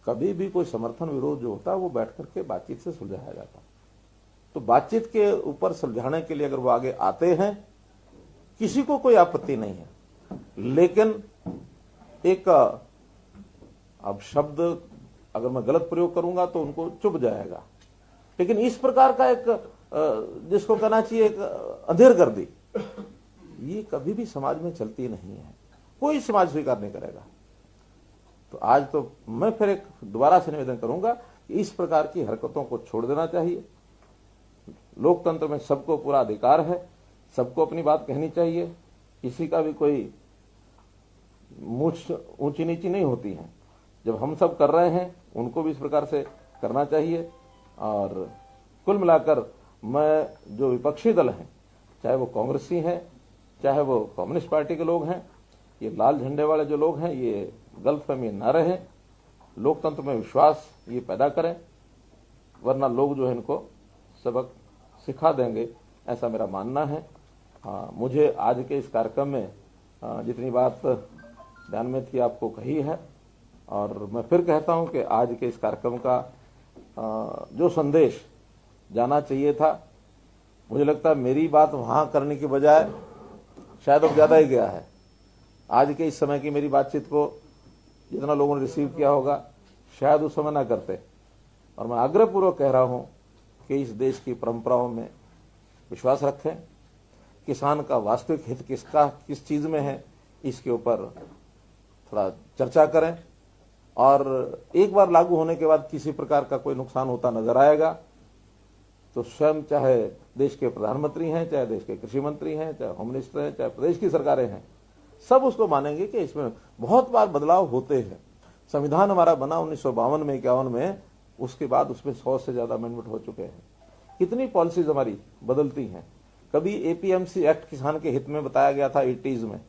कभी भी कोई समर्थन विरोध जो होता है वो बैठ करके बातचीत से सुलझाया जाता है। तो बातचीत के ऊपर सुलझाने के लिए अगर वो आगे आते हैं, किसी को कोई आपत्ति नहीं है। लेकिन एक अब शब्द अगर मैं गलत प्रयोग करूंगा तो उनको चुभ जाएगा, लेकिन इस प्रकार का एक जिसको कहना चाहिए एक अंधेरगर्दी, ये कभी भी समाज में चलती नहीं है। कोई समाज स्वीकार नहीं करेगा। तो आज तो मैं फिर एक दोबारा से निवेदन करूंगा कि इस प्रकार की हरकतों को छोड़ देना चाहिए। लोकतंत्र में सबको पूरा अधिकार है, सबको अपनी बात कहनी चाहिए, किसी का भी कोई मूछ ऊंची नीची नहीं होती है। जब हम सब कर रहे हैं उनको भी इस प्रकार से करना चाहिए। और कुल मिलाकर मैं जो विपक्षी दल हैं, चाहे वो कांग्रेसी हैं, चाहे वो कम्युनिस्ट पार्टी के लोग हैं, ये लाल झंडे वाले जो लोग हैं, ये गलतफहमी न रहे। लोकतंत्र में विश्वास ये पैदा करें, वरना लोग जो है इनको सबक सिखा देंगे, ऐसा मेरा मानना है। मुझे आज के इस कार्यक्रम में जितनी बात ध्यान में थी आपको कही है, और मैं फिर कहता हूं कि आज के इस कार्यक्रम का जो संदेश जाना चाहिए था, मुझे लगता है मेरी बात वहां करने की बजाय शायद अब ज्यादा ही गया है। आज के इस समय की मेरी बातचीत को जितना लोगों ने रिसीव किया होगा शायद उस समय ना करते। और मैं आग्रहपूर्वक कह रहा हूं कि इस देश की परंपराओं में विश्वास रखें, किसान का वास्तविक हित किस चीज में है इसके ऊपर थोड़ा चर्चा करें, और एक बार लागू होने के बाद किसी प्रकार का कोई नुकसान होता नजर आएगा तो स्वयं चाहे देश के प्रधानमंत्री हैं, चाहे देश के कृषि मंत्री हैं, चाहे होम मिनिस्टर हैं, चाहे प्रदेश की सरकारें हैं, सब उसको मानेंगे कि इसमें बहुत बार बदलाव होते हैं। संविधान हमारा बना 1952 में 51 में, उसके बाद उसमें 100 से ज्यादा अमेंडमेंट हो चुके हैं। कितनी पॉलिसीज हमारी बदलती हैं। कभी एपीएमसी एक्ट किसान के हित में बताया गया था 80s में,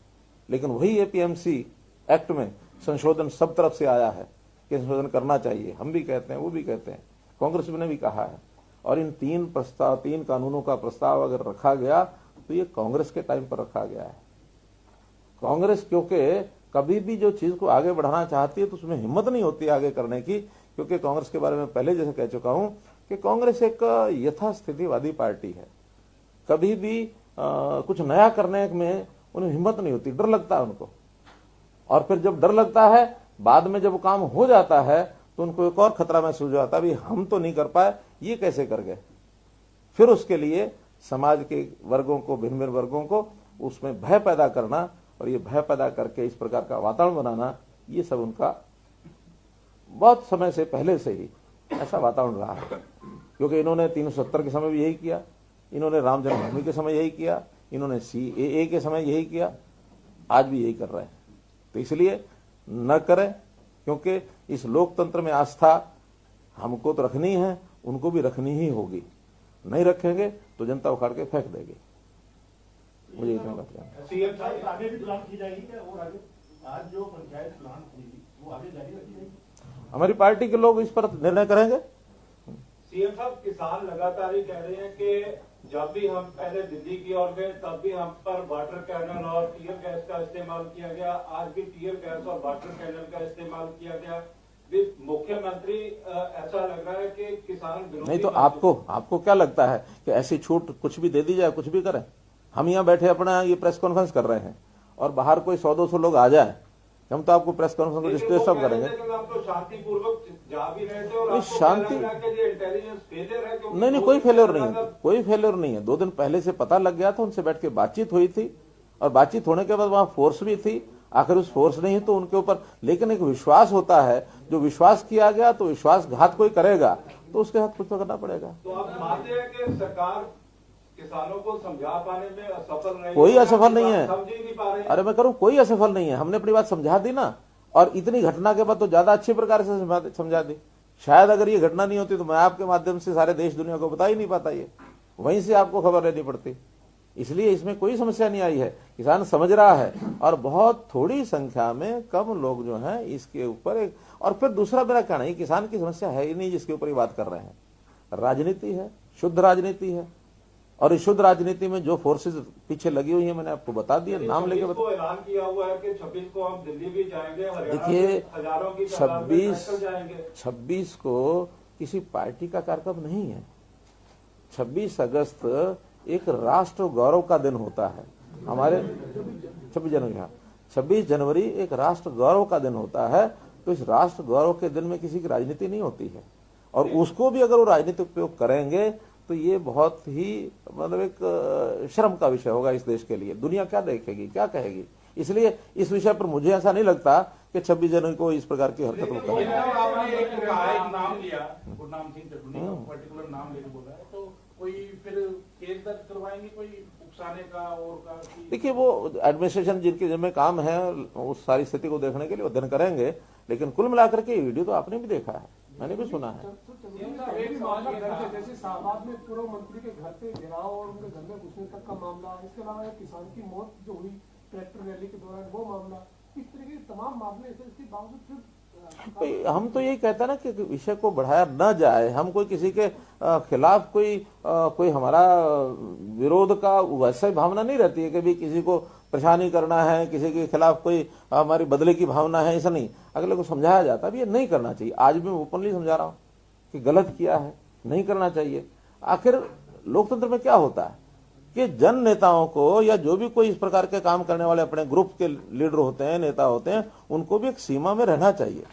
लेकिन वही एपीएमसी एक्ट में संशोधन सब तरफ से आया है कि संशोधन करना चाहिए। हम भी कहते हैं, वो भी कहते हैं, कांग्रेस ने भी कहा है। और इन तीन कानूनों का प्रस्ताव अगर रखा गया तो ये कांग्रेस के टाइम पर रखा गया है। कांग्रेस क्योंकि कभी भी जो चीज को आगे बढ़ाना चाहती है तो उसमें हिम्मत नहीं होती आगे करने की, क्योंकि कांग्रेस के बारे में पहले जैसे कह चुका हूं कि कांग्रेस एक यथास्थितिवादी पार्टी है। कभी भी कुछ नया करने में उन्हें हिम्मत नहीं होती, डर लगता है उनको। और फिर जब डर लगता है, बाद में जब काम हो जाता है तो उनको एक और खतरा महसूस हो जाता है, हम तो नहीं कर पाए, ये कैसे कर गए। फिर उसके लिए समाज के वर्गों को, भिन्न भिन्न वर्गों को उसमें भय पैदा करना, और ये भय पैदा करके इस प्रकार का वातावरण बनाना, ये सब उनका बहुत समय से पहले से ही ऐसा वातावरण रहा है। क्योंकि इन्होंने 370 के समय भी यही किया, इन्होंने राम जन्मभूमि के समय यही किया, इन्होंने CAA के समय यही किया, आज भी यही कर रहे हैं। तो इसलिए न करें, क्योंकि इस लोकतंत्र में आस्था हमको तो रखनी है, उनको भी रखनी ही होगी। नहीं रखेंगे तो जनता उखाड़ के फेंक देगी। मुझे इतना लगता है। सीएम साहब आगे भी प्लान की जाएगी क्या? और आगे आज जो पंचायत प्लान हुई वो आगे जारी रखी जाएगी? हमारी पार्टी के लोग इस पर निर्णय करेंगे। सीएम साहब, किसान लगातार ही कह रहे हैं कि जब भी हम पहले दिल्ली की ओर गए तब भी हम पर वाटर कैनल और टीयर गैस का इस्तेमाल किया गया, आज भी टीयर गैस और वाटर कैनल का इस्तेमाल किया गया। मुख्यमंत्री ऐसा लग रहा है कि किसान विरोधी। नहीं तो आपको क्या लगता है कि ऐसी छूट कुछ भी दे दी जाए, कुछ भी करें? हम यहाँ बैठे अपना ये प्रेस कॉन्फ्रेंस कर रहे हैं और बाहर कोई 100-200 लोग आ जाए, हम तो आपको प्रेस कॉन्फ्रेंस को डिस्टर्ब करेंगे। हम तो शांतिपूर्वक जा भी रहे थे और शांति इंटेलिजेंस फेलियर है। नहीं, कोई फेलियर नहीं है, कोई फेलियर नहीं है। 2 दिन पहले से पता लग गया था, उनसे बैठ के बातचीत हुई थी, और बातचीत होने के बाद वहां फोर्स भी थी। आखिर उस फोर्स नहीं तो उनके ऊपर, लेकिन एक विश्वास होता है, जो विश्वास किया गया तो विश्वासघात कोई करेगा तो उसके साथ कुछ तो करना पड़ेगा। तो आप मानते हैं कि सरकार किसानों को समझा पाने में असफल नहीं? कोई असफल नहीं है। समझ ही नहीं पा रहे हैं। अरे मैं करूं, कोई असफल नहीं है। हमने अपनी बात समझा दी ना, और इतनी घटना के बाद तो ज्यादा अच्छे प्रकार से समझा दी। शायद अगर ये घटना नहीं होती तो मैं आपके माध्यम से सारे देश दुनिया को बता ही नहीं पाता, ये वहीं से आपको खबर लेनी पड़ती। इसलिए इसमें कोई समस्या नहीं आई है, किसान समझ रहा है, और बहुत थोड़ी संख्या में कम लोग जो हैं इसके ऊपर एक। और फिर दूसरा मेरा कहना है, किसान की समस्या है ही नहीं जिसके ऊपर ये बात कर रहे हैं। राजनीति है, शुद्ध राजनीति है, और इस शुद्ध राजनीति में जो फोर्सेस पीछे लगी हुई है मैंने आपको बता दिया, नाम लेके बता। ऐलान किया हुआ है कि 26 को हम दिल्ली भी जाएंगे, देखिए, हजारों की तादाद में पैदल जाएंगे। 26 को किसी पार्टी का कार्यक्रम नहीं है। 26 अगस्त एक राष्ट्र गौरव का दिन होता है हमारे। 26 जनवरी एक राष्ट्र गौरव का दिन होता है। तो इस राष्ट्र गौरव के दिन में किसी की राजनीति नहीं होती है, और उसको भी अगर वो राजनीतिक उपयोग करेंगे तो ये बहुत ही मतलब एक शर्म का विषय होगा इस देश के लिए। दुनिया क्या देखेगी, क्या कहेगी। इसलिए इस विषय पर मुझे ऐसा नहीं लगता कि 26 जनवरी को इस प्रकार की हरकत को करें। आपने एक नाम लिया, गुरनाम सिंह चटनी का पर्टिकुलर नाम लेके बोला है, तो कोई फिर केस दर्ज करवाएंगे कोई उकसाने का और का? देखिए, वो एडमिनिस्ट्रेशन जिनके जिम्मे काम है उस सारी स्थिति को देखने के लिए अध्ययन करेंगे, लेकिन कुल मिलाकर के वीडियो तो आपने भी देखा है, मैंने भी सुना है। जैसे शाहबाद में पूर्व मंत्री के घर पे घेराव और उनके घर में घुसने तक का मामला, इसके अलावा किसान की मौत जो हुई ट्रैक्टर रैली के दौरान वो मामला, इस तरीके के तमाम मामले इसके बावजूद फिर भाई हम तो यही कहते हैं ना कि विषय को बढ़ाया न जाए। हम कोई किसी के खिलाफ कोई हमारा विरोध का वैसे भावना नहीं रहती है कि भी किसी को परेशानी करना है, किसी के खिलाफ कोई हमारी बदले की भावना है, ऐसा नहीं। अगले को समझाया जाता है ये नहीं करना चाहिए। आज भी मैं ओपनली समझा रहा हूं कि गलत किया है, नहीं करना चाहिए। आखिर लोकतंत्र में क्या होता है कि जन नेताओं को या जो भी कोई इस प्रकार के काम करने वाले अपने ग्रुप के लीडर होते हैं, नेता होते हैं, उनको भी एक सीमा में रहना चाहिए।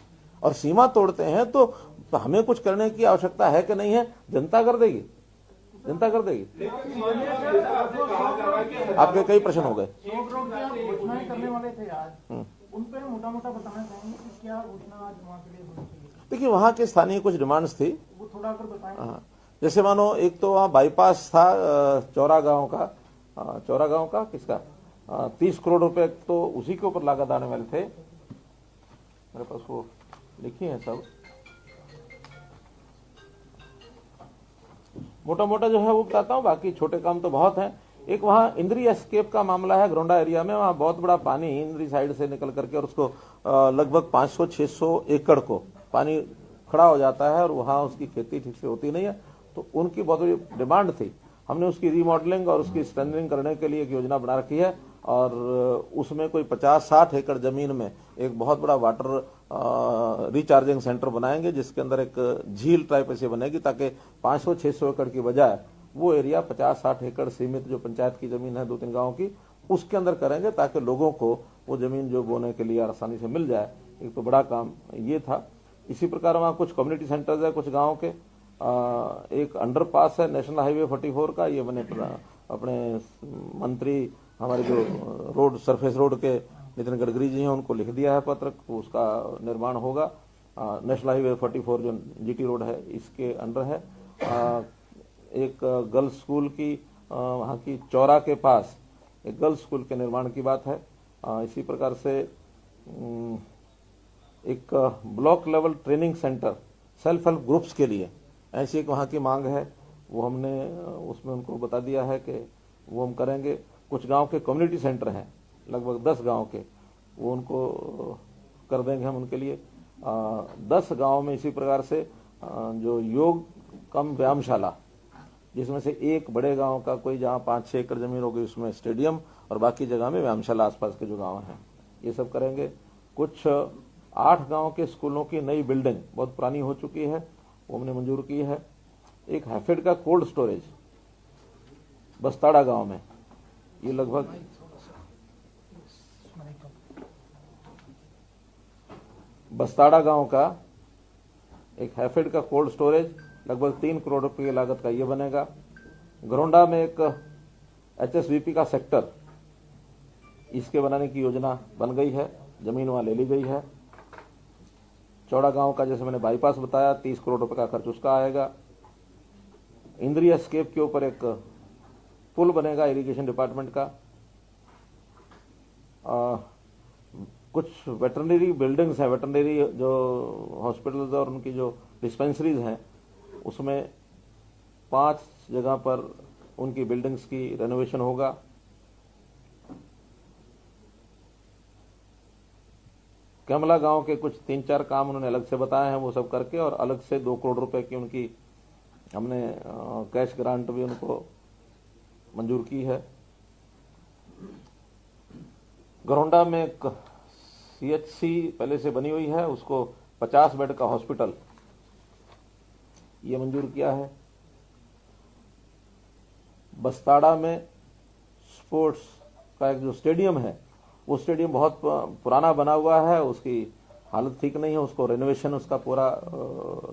और सीमा तोड़ते हैं तो हमें कुछ करने की आवश्यकता है कि नहीं है, जनता कर देगी, जनता कर देगी। आपके कई प्रश्न हो गए। घोषणाएं करने वाले थे आज, उन पे मोटा मोटा बताना चाहेंगे कि क्या घोषणा आज वहाँ के लिए होनी चाहिए? देखिए वहां के स्थानीय कुछ डिमांड्स थी, वो थोड़ा अगर बताएं। हाँ, जैसे मानो एक तो वहां बाईपास था चौरा गांव का किसका 30 करोड़ रुपए तो उसी के ऊपर लागत आने वाले थे। मेरे पास वो लिखी है सब, मोटा मोटा जो है वो बताता हूँ, बाकी छोटे काम तो बहुत हैं। एक वहां इंद्री एस्केप का मामला है ग्रोंडा एरिया में। वहां बहुत बड़ा पानी इंद्री साइड से निकल करके और उसको लगभग 500-600 एकड़ को पानी खड़ा हो जाता है और वहां उसकी खेती ठीक से होती नहीं है। तो उनकी बहुत बड़ी डिमांड थी। हमने उसकी रीमॉडलिंग और उसकी स्ट्रेंथनिंग करने के लिए एक योजना बना रखी है और उसमें कोई 50-60 एकड़ जमीन में एक बहुत बड़ा वाटर रिचार्जिंग सेंटर बनाएंगे, जिसके अंदर एक झील टाइप ऐसे बनेगी ताकि 500-600 एकड़ की बजाय वो एरिया 50-60 एकड़ सीमित जो पंचायत की जमीन है 2-3 गांव की, उसके अंदर करेंगे ताकि लोगों को वो जमीन जो बोने के लिए आसानी से मिल जाए। एक तो बड़ा काम ये था। इसी प्रकार वहां कुछ कम्युनिटी सेंटर्स है कुछ गाँव के। एक अंडरपास है नेशनल हाईवे 44 का, ये मैंने अपने मंत्री हमारे जो रोड सरफेस रोड के नितिन गडकरी जी हैं उनको लिख दिया है पत्र, उसका निर्माण होगा। नेशनल हाईवे 44 जो जीटी रोड है इसके अंडर है। एक गर्ल्स स्कूल की वहाँ की चौरा के पास एक गर्ल्स स्कूल के निर्माण की बात है। इसी प्रकार से एक block level training centre self help groups के लिए ऐसी एक वहाँ की मांग है, वो हमने उसमें उनको बता दिया है कि वो हम करेंगे। कुछ गांव के कम्युनिटी सेंटर हैं लगभग 10 गांव के, वो उनको कर देंगे हम उनके लिए। 10 गांव में इसी प्रकार से जो योग कम व्यायामशाला, जिसमें से एक बड़े गांव का कोई जहां 5-6 एकड़ जमीन होगी उसमें स्टेडियम और बाकी जगह में व्यायामशाला आसपास के जो गांव हैं ये सब करेंगे। कुछ 8 गांव के स्कूलों की नई बिल्डिंग बहुत पुरानी हो चुकी है, वो हमने मंजूर की है। एक हैफेड का कोल्ड स्टोरेज बस्ताड़ा गांव में, ये लगभग बस्ताड़ा गांव का एक हैफेड का कोल्ड स्टोरेज लगभग 3 करोड़ रुपए की लागत का ये बनेगा। घरोंडा में एक एचएसवीपी का सेक्टर, इसके बनाने की योजना बन गई है, जमीन वहां ले ली गई है। चौड़ा गांव का जैसे मैंने बाईपास बताया 30 करोड़ रुपए का खर्च उसका आएगा। इंद्री एस्केप के ऊपर एक पुल बनेगा इरिगेशन डिपार्टमेंट का। कुछ वेटरनरी बिल्डिंग्स हैं, वेटरनरी जो हॉस्पिटल्स और उनकी जो डिस्पेंसरीज हैं उसमें 5 जगह पर उनकी बिल्डिंग्स की रेनोवेशन होगा। कमला गांव के कुछ 3-4 काम उन्होंने अलग से बताए हैं, वो सब करके और अलग से 2 करोड़ रुपए की उनकी हमने कैश ग्रांट भी उनको मंजूर की है। घरोंडा में एक सीएचसी पहले से बनी हुई है, उसको 50 बेड का हॉस्पिटल ये मंजूर किया है। बस्ताड़ा में स्पोर्ट्स का एक जो स्टेडियम है वो स्टेडियम बहुत पुराना बना हुआ है, उसकी हालत ठीक नहीं है, उसको रेनोवेशन उसका पूरा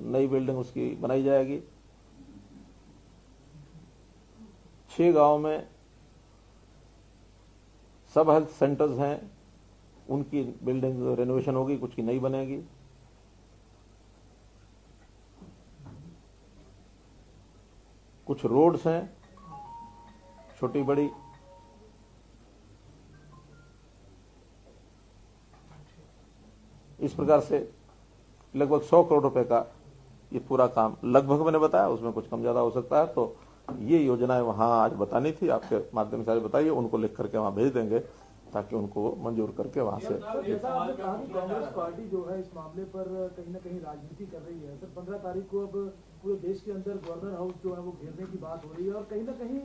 नई बिल्डिंग उसकी बनाई जाएगी। 6 गांव में सब हेल्थ सेंटर्स हैं, उनकी बिल्डिंग रेनोवेशन होगी, कुछ की नई बनेगी। कुछ रोड्स हैं छोटी बड़ी, इस प्रकार से लगभग 100 करोड़ रुपए का ये पूरा काम लगभग मैंने बताया, उसमें कुछ कम ज्यादा हो सकता है। तो ये योजनाएं वहां आज बतानी थी, आपके माध्यम से आज बताइए, उनको लिख करके वहां भेज देंगे ताकि उनको मंजूर करके वहां से सर, जैसा आपने कहा कि कांग्रेस पार्टी जो है इस मामले पर कहीं ना कहीं राजनीति कर रही है। सर 15 तारीख को अब पूरे देश के अंदर गवर्नर हाउस जो है वो घेरने की बात हो रही है और कहीं ना कहीं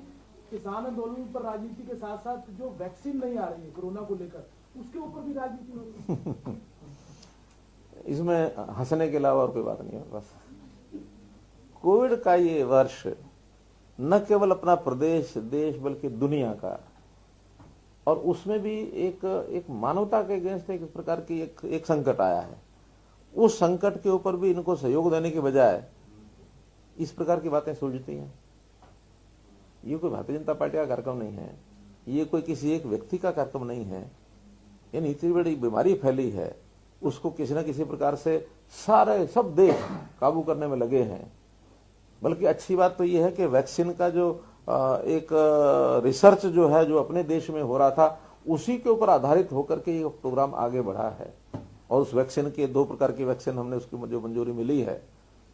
किसान आंदोलन पर राजनीति के साथ साथ जो वैक्सीन नहीं आ रही है कोरोना को लेकर, उसके ऊपर भी राजनीति हो रही है। इसमें हंसने के अलावा और कोई बात नहीं है। बस कोविड का ये वर्ष न केवल अपना प्रदेश देश बल्कि दुनिया का, और उसमें भी एक मानवता के अगेंस्ट एक प्रकार की एक संकट आया है। उस संकट के ऊपर भी इनको सहयोग देने के बजाय इस प्रकार की बातें सुलझती हैं। ये कोई भारतीय जनता पार्टी का कार्यक्रम नहीं है, ये कोई किसी एक व्यक्ति का कार्यक्रम नहीं है। यानी इतनी बड़ी बीमारी फैली है, उसको किसी न किसी प्रकार से सारे सब देश काबू करने में लगे हैं। बल्कि अच्छी बात तो ये है कि वैक्सीन का जो एक रिसर्च जो है जो अपने देश में हो रहा था, उसी के ऊपर आधारित होकर के ये प्रोग्राम आगे बढ़ा है। और उस वैक्सीन के 2 प्रकार की वैक्सीन हमने उसकी जो मंजूरी मिली है,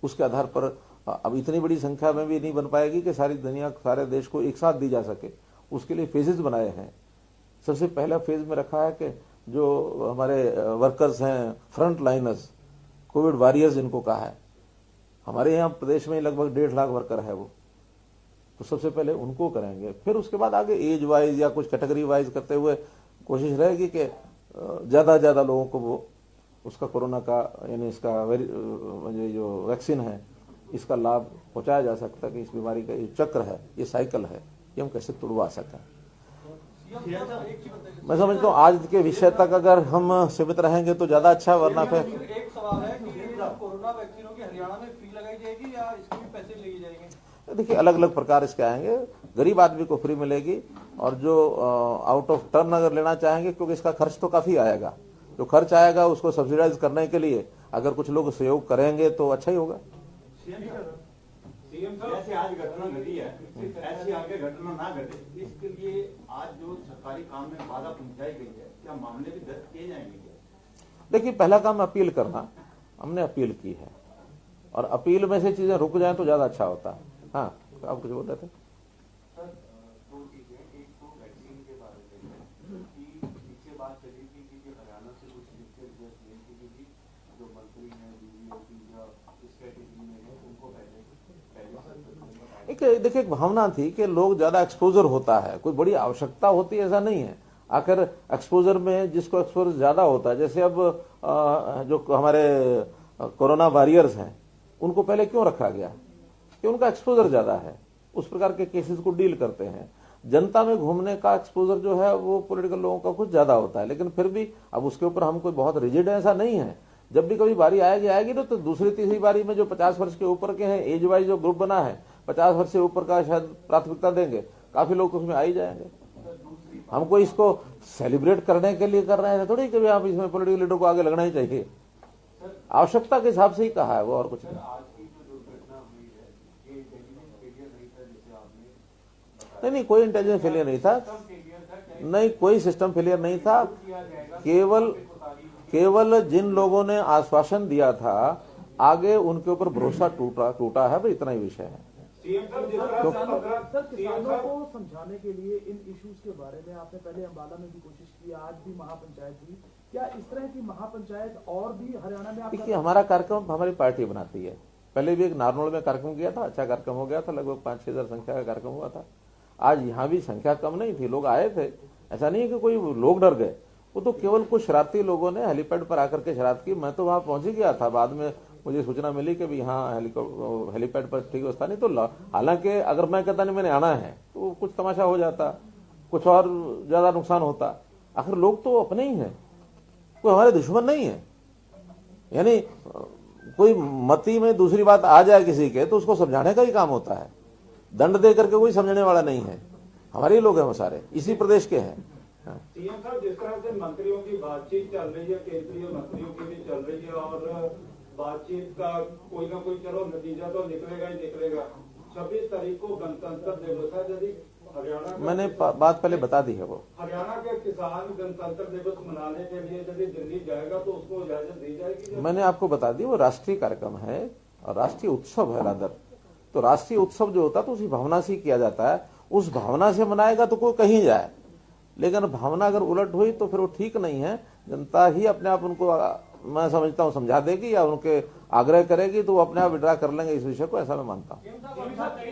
उसके आधार पर अब इतनी बड़ी संख्या में भी नहीं बन पाएगी कि सारी दुनिया सारे देश को एक साथ दी जा सके। उसके लिए फेजेस बनाए हैं। सबसे पहला फेज में रखा है कि जो हमारे वर्कर्स हैं, फ्रंट लाइनर्स, कोविड वॉरियर्स जिनको कहा है, हमारे यहाँ प्रदेश में लगभग 1.5 लाख वर्कर है वो, तो सबसे पहले उनको करेंगे। फिर उसके बाद आगे एज वाइज या कुछ कैटेगरी वाइज करते हुए कोशिश रहेगी कि ज्यादा लोगों को वो उसका कोरोना का यानी इसका जो वैक्सीन है इसका लाभ पहुंचाया जा सकता है कि इस बीमारी का ये चक्र है, ये साइकिल है, ये हम कैसे तुड़वा सकें। मैं समझता हूँ आज के विषय तक अगर हम सीमित रहेंगे तो ज्यादा अच्छा, वरना फिर एक सवाल है कि कोरोना वैक्सीनों की हरियाणा में फ्री लगाई जाएगी या इसके भी पैसे लिए जाएंगे? देखिए अलग अलग प्रकार इसके आएंगे। गरीब आदमी को फ्री मिलेगी, और जो आउट ऑफ टर्न अगर लेना चाहेंगे, क्योंकि इसका खर्च तो काफी आएगा, जो खर्च आएगा उसको सब्सिडाइज करने के लिए अगर कुछ लोग सहयोग करेंगे तो अच्छा ही होगा। सीएम साहब, जैसे आज घटना घटी है, ऐसी आगे घटना ना घटे, इसके लिए आज जो सरकारी काम में बाधा पहुंचाई गई है, क्या मामले भी दर्ज किए जाएंगे? देखिए पहला काम अपील करना, हमने अपील की है, और अपील में से चीजें रुक जाएं तो ज्यादा अच्छा होता है। हाँ, आप कुछ बोल रहे थे? सर, 2 चीजें, एक तो वैक्सीन के बारे में कि पीछे बात चली थी कि हरियाणा से कुछ लिखकर जो मंत्री हैं, इस कैटेगरी में है, उनको देखिए एक भावना थी कि लोग ज्यादा एक्सपोजर होता है, कोई बड़ी आवश्यकता होती है ऐसा नहीं है। आखिर एक्सपोजर में जिसको एक्सपोजर ज्यादा होता है, जैसे अब जो हमारे कोरोना वॉरियर्स हैं उनको पहले क्यों रखा गया कि उनका एक्सपोजर ज्यादा है, उस प्रकार के केसेस को डील करते हैं। जनता में घूमने का एक्सपोजर जो है वो पॉलिटिकल लोगों का कुछ ज्यादा होता है, लेकिन फिर भी अब उसके ऊपर हम कोई बहुत रिजिड ऐसा नहीं है। जब भी कभी बारी आएगी तो दूसरी तीसरी बारी में जो 50 वर्ष के ऊपर के हैं, एज वाइज जो ग्रुप बना है 50 वर्ष से ऊपर का शायद प्राथमिकता देंगे, काफी लोग तो उसमें आ ही जाएंगे। हमको इसको सेलिब्रेट करने के लिए कर रहे हैं थोड़ी कि आप इसमें पॉलिटिकल लीडर को आगे लगना ही चाहिए, आवश्यकता के हिसाब से ही कहा है वो, और कुछ नहीं। आज की जो दुर्घटना हुई है, ये इंटेलिजेंस फेलियर नहीं था जिसे आपने नहीं, कोई इंटेलिजेंस फेलियर नहीं था, नहीं कोई सिस्टम फेलियर नहीं था। केवल जिन लोगों ने आश्वासन दिया था आगे उनके ऊपर भरोसा टूटा है, भाई इतना ही विषय है। सीएम साहब, जिस तरह से सर किसानों को समझाने के लिए इन इश्यूज के बारे में आपने पहले अम्बाला में भी कोशिश की, आज भी महापंचायत हुई, क्या इस तरह की महापंचायत और भी हरियाणा में? देखिए हमारा कार्यक्रम हमारी पार्टी बनाती है। पहले भी एक नारनौल में कार्यक्रम किया था, अच्छा कार्यक्रम हो गया था, लगभग 5-6 हजार संख्या का कार्यक्रम हुआ था। आज यहाँ भी संख्या कम नहीं थी, लोग आए थे, ऐसा नहीं है कि कोई लोग डर गए, वो तो केवल कुछ शरारती लोगों ने हेलीपैड पर आकर के शरारत की। मैं तो वहां पहुंच ही गया था, बाद में मुझे सूचना मिली कि यहाँ हेलीपैड पर ठीक व्यवस्था नहीं, तो हालांकि अगर मैं कहता नहीं मैंने आना है तो कुछ तमाशा हो जाता, कुछ और ज्यादा नुकसान होता। आखिर लोग तो अपने ही हैं, कोई हमारे दुश्मन नहीं है। यानी कोई मती में दूसरी बात आ जाए किसी के तो उसको समझाने का ही काम होता है, दंड दे करके कोई समझने वाला नहीं है। हमारे ही लोग हैं वो सारे, इसी प्रदेश के हैं। सीएम साहब, जिस तरह से मंत्रियों की बातचीत चल रही है, केंद्रीय मंत्रियों की भी चल रही है, और बातचीत का कोई ना कोई चलो नतीजा तो निकलेगा ही निकलेगा। 26 तारीख को गणतंत्र दिवस है, यदि हरियाणा मैंने बात पहले बता दी है, वो हरियाणा के किसान गणतंत्र दिवस मनाने के लिए यदि दिल्ली जाएगा तो उसको इजाजत दी जाएगी? मैंने आपको बता दी, वो राष्ट्रीय कार्यक्रम है और राष्ट्रीय उत्सव है रादर। तो राष्ट्रीय उत्सव जो होता है तो उसी भावना से किया जाता है, उस भावना से मनाएगा तो कोई कहीं जाए, लेकिन भावना अगर उलट हुई तो फिर वो ठीक नहीं है। जनता ही अपने आप उनको मैं समझता हूँ समझा देगी या उनके आग्रह करेगी तो वो अपने आप विड्रा कर लेंगे इस विषय को, ऐसा मैं मानता हूँ। कई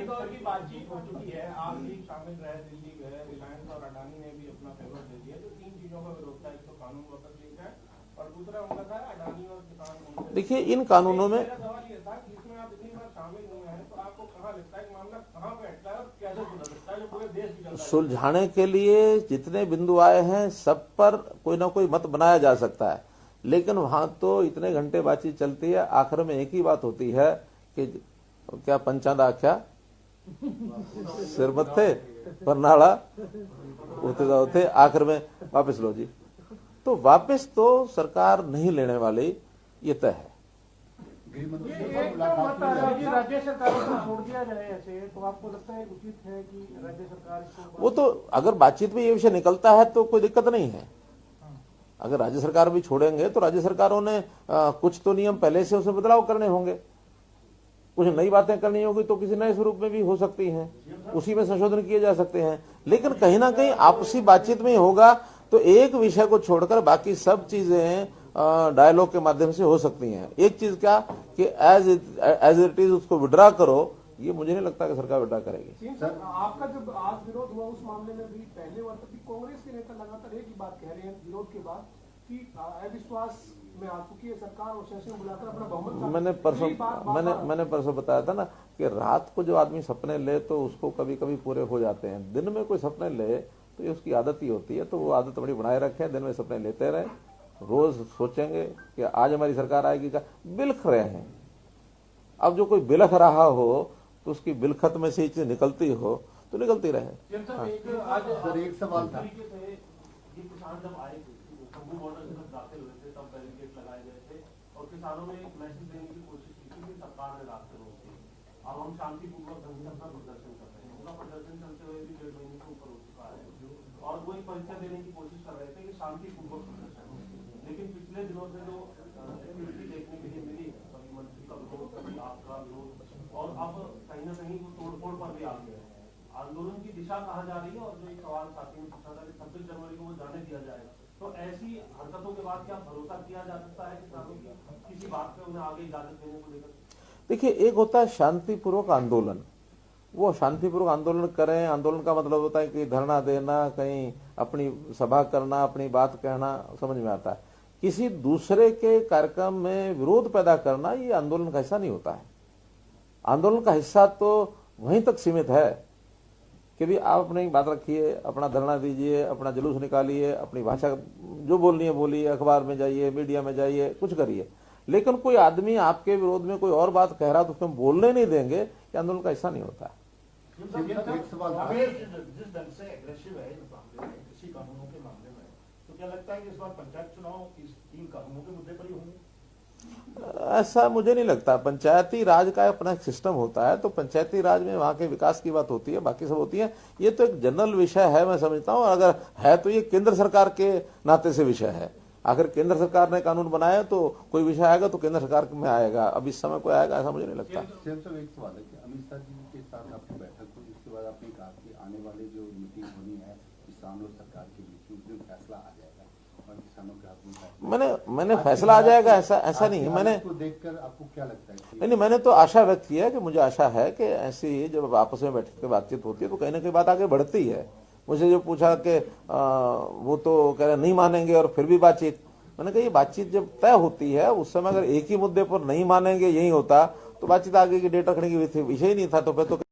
दौर की बातचीत हो चुकी है, आप भी शामिल रहे, दिल्ली गए, रिलायंस और अडानी ने भी अपना फेवर दे दिया। तो 3 चीजों का विरोध था, एक तो कानून वापस लिंक है और दूसरा उनका था अडानी और किसान। देखिए इन कानूनों में मेरा सवाल ये था कि इसमें आप इतनी बार शामिल हुए हैं तो आपको कहाँ लगता है कि मामला कहाँ पे अटका है और कैसे सुलझ सकता है जो पूरे देश की जनता सुलझाने के लिए जितने बिंदु आए हैं सब पर कोई ना कोई मत बनाया जा सकता है, लेकिन वहां तो इतने घंटे बातचीत चलती है, आखिर में एक ही बात होती है कि क्या पंचांद आख्या सिर मत थे परनाड़ा होते जाते, आखिर में वापस लो जी। तो वापस तो सरकार नहीं लेने वाली, ये तय है। ये एक तो मत आ रहा है कि राज्य सरकारों को छोड़ दिया जाए ऐसे, तो आपको लगता है उचित है कि राज्य सरकार इसको? वो तो अगर बातचीत में ये विषय निकलता है तो कोई दिक्कत नहीं है। अगर राज्य सरकार भी छोड़ेंगे तो राज्य सरकारों ने कुछ तो नियम पहले से उसमें बदलाव करने होंगे, कुछ नई बातें करनी होगी तो किसी नए स्वरूप में भी हो सकती हैं, उसी में संशोधन किए जा सकते हैं। लेकिन कहीं ना कहीं आपसी बातचीत में ही होगा, तो एक विषय को छोड़कर बाकी सब चीजें डायलॉग के माध्यम से हो सकती हैं। एक चीज क्या कि एज इट इज उसको विड्रा करो, ये मुझे नहीं लगता कि सरकार विड्रा करेगी। सर आपका जब आज विरोध हुआ उस मामले में भी पहले वर्ष भी कांग्रेस के नेता लगातार एक ही बात कह रहे हैं विरोध के बाद कि अविश्वास में आ चुकी है सरकार और सेशन बुलाकर अपना बहुमत। मैंने परसों बताया था ना कि रात को जो आदमी सपने ले तो उसको कभी कभी पूरे हो जाते हैं, दिन में कोई सपने ले तो ये उसकी आदत ही होती है। तो वो आदत बड़ी बनाए रखे, दिन में सपने लेते रहे, रोज सोचेंगे कि आज हमारी सरकार आएगी क्या। बिलख रहे हैं, अब जो कोई बिलख रहा हो तो उसकी बिलखत में से चीज निकलती हो तो निकलती रहे। सर एक सवाल था। ये किसान जब आए थे शंभू बॉर्डर से जब दाखिल हुए थे तब बैरिकेड लगाए गए थे और किसानों ने एक मैसेज देने की कोशिश की थी कि सरकार ने रास्ते रोक दिए, अब हम शांतिपूर्वक ढंग से अपना प्रदर्शन कर रहे हैं। उनका प्रदर्शन चलते हुए भी 1.5 महीने से ऊपर हो चुका है और वो एक परिचय देने की कोशिश कर रहे थे कि शांतिपूर्वक प्रदर्शन हो। लेकिन पिछले दिनों से जो एक्टिविटी देखने के लिए मिली, कभी मंत्री का विरोध, कभी आपका विरोध, और अब कहीं ना कहीं वो तोड़फोड़ पर भी आ गए हैं। आंदोलन की दिशा कहाँ जा रही है? और जो एक सवाल साथी ने पूछा था कि 26 जनवरी को वो जाने दिया जाएगा, तो ऐसी हरकतों के बाद क्या भरोसा किया जा सकता है किसानों की किसी बात पे उन्हें आगे इजाजत देने को लेकर? देखिए, एक होता है शांतिपूर्वक आंदोलन, वो शांतिपूर्वक आंदोलन करें। आंदोलन का मतलब होता है कि धरना देना, कहीं अपनी सभा करना, अपनी बात कहना, समझ में आता है। किसी दूसरे के कार्यक्रम में विरोध पैदा करना ये आंदोलन का हिस्सा नहीं होता है। आंदोलन का हिस्सा तो वहीं तक सीमित है कि भी आप अपनी बात रखिए, अपना धरना दीजिए, अपना जुलूस निकालिए, अपनी भाषा जो बोलनी है बोलिए, अखबार में जाइए, मीडिया में जाइए, कुछ करिए। लेकिन कोई आदमी आपके विरोध में कोई और बात कह रहा तो उसमें बोलने नहीं देंगे, ये आंदोलन का हिस्सा नहीं होता है। एक सवाल था। जिस ढंग से एग्रेसिव है इस मामले में, कृषि कानूनों के मामले में, तो क्या लगता है कि इस बार पंचायत चुनाव इस 3 कानूनों के मुद्दे पर ही होंगे? ऐसा मुझे नहीं लगता। पंचायती राज का अपना सिस्टम होता है, तो पंचायती राज में वहां के विकास की बात होती है, बाकी सब होती है। ये तो एक जनरल विषय है, मैं समझता हूँ। अगर है तो ये केंद्र सरकार के नाते से विषय है। अगर केंद्र सरकार ने कानून बनाया तो कोई विषय आएगा तो केंद्र सरकार में आएगा, अब इस समय कोई आएगा ऐसा मुझे नहीं लगता। एक सवाल है कि अमित शाह जी के साथ आपकी बैठक हुई, उसके बाद आपने कहा कि आने वाले जो मीटिंग होनी है किसान और सरकार के बीच में उसमें फैसला आ जाएगा और किसानों के हाथ में मैंने फैसला आ जाएगा ऐसा नहीं है। मैंने देखकर आपको क्या लगता है? नहीं, मैंने तो आशा व्यक्त की है कि मुझे आशा है कि ऐसी जब आपस में बैठ के बातचीत होती है तो कहीं ना कहीं बात आगे बढ़ती है। मुझे जो पूछा कि वो तो कह रहे नहीं मानेंगे और फिर भी बातचीत, मैंने कहा ये बातचीत जब तय होती है उस समय अगर एक ही मुद्दे पर नहीं मानेंगे यही होता तो बातचीत आगे की डेट रखने की विषय ही नहीं था। तो फिर तो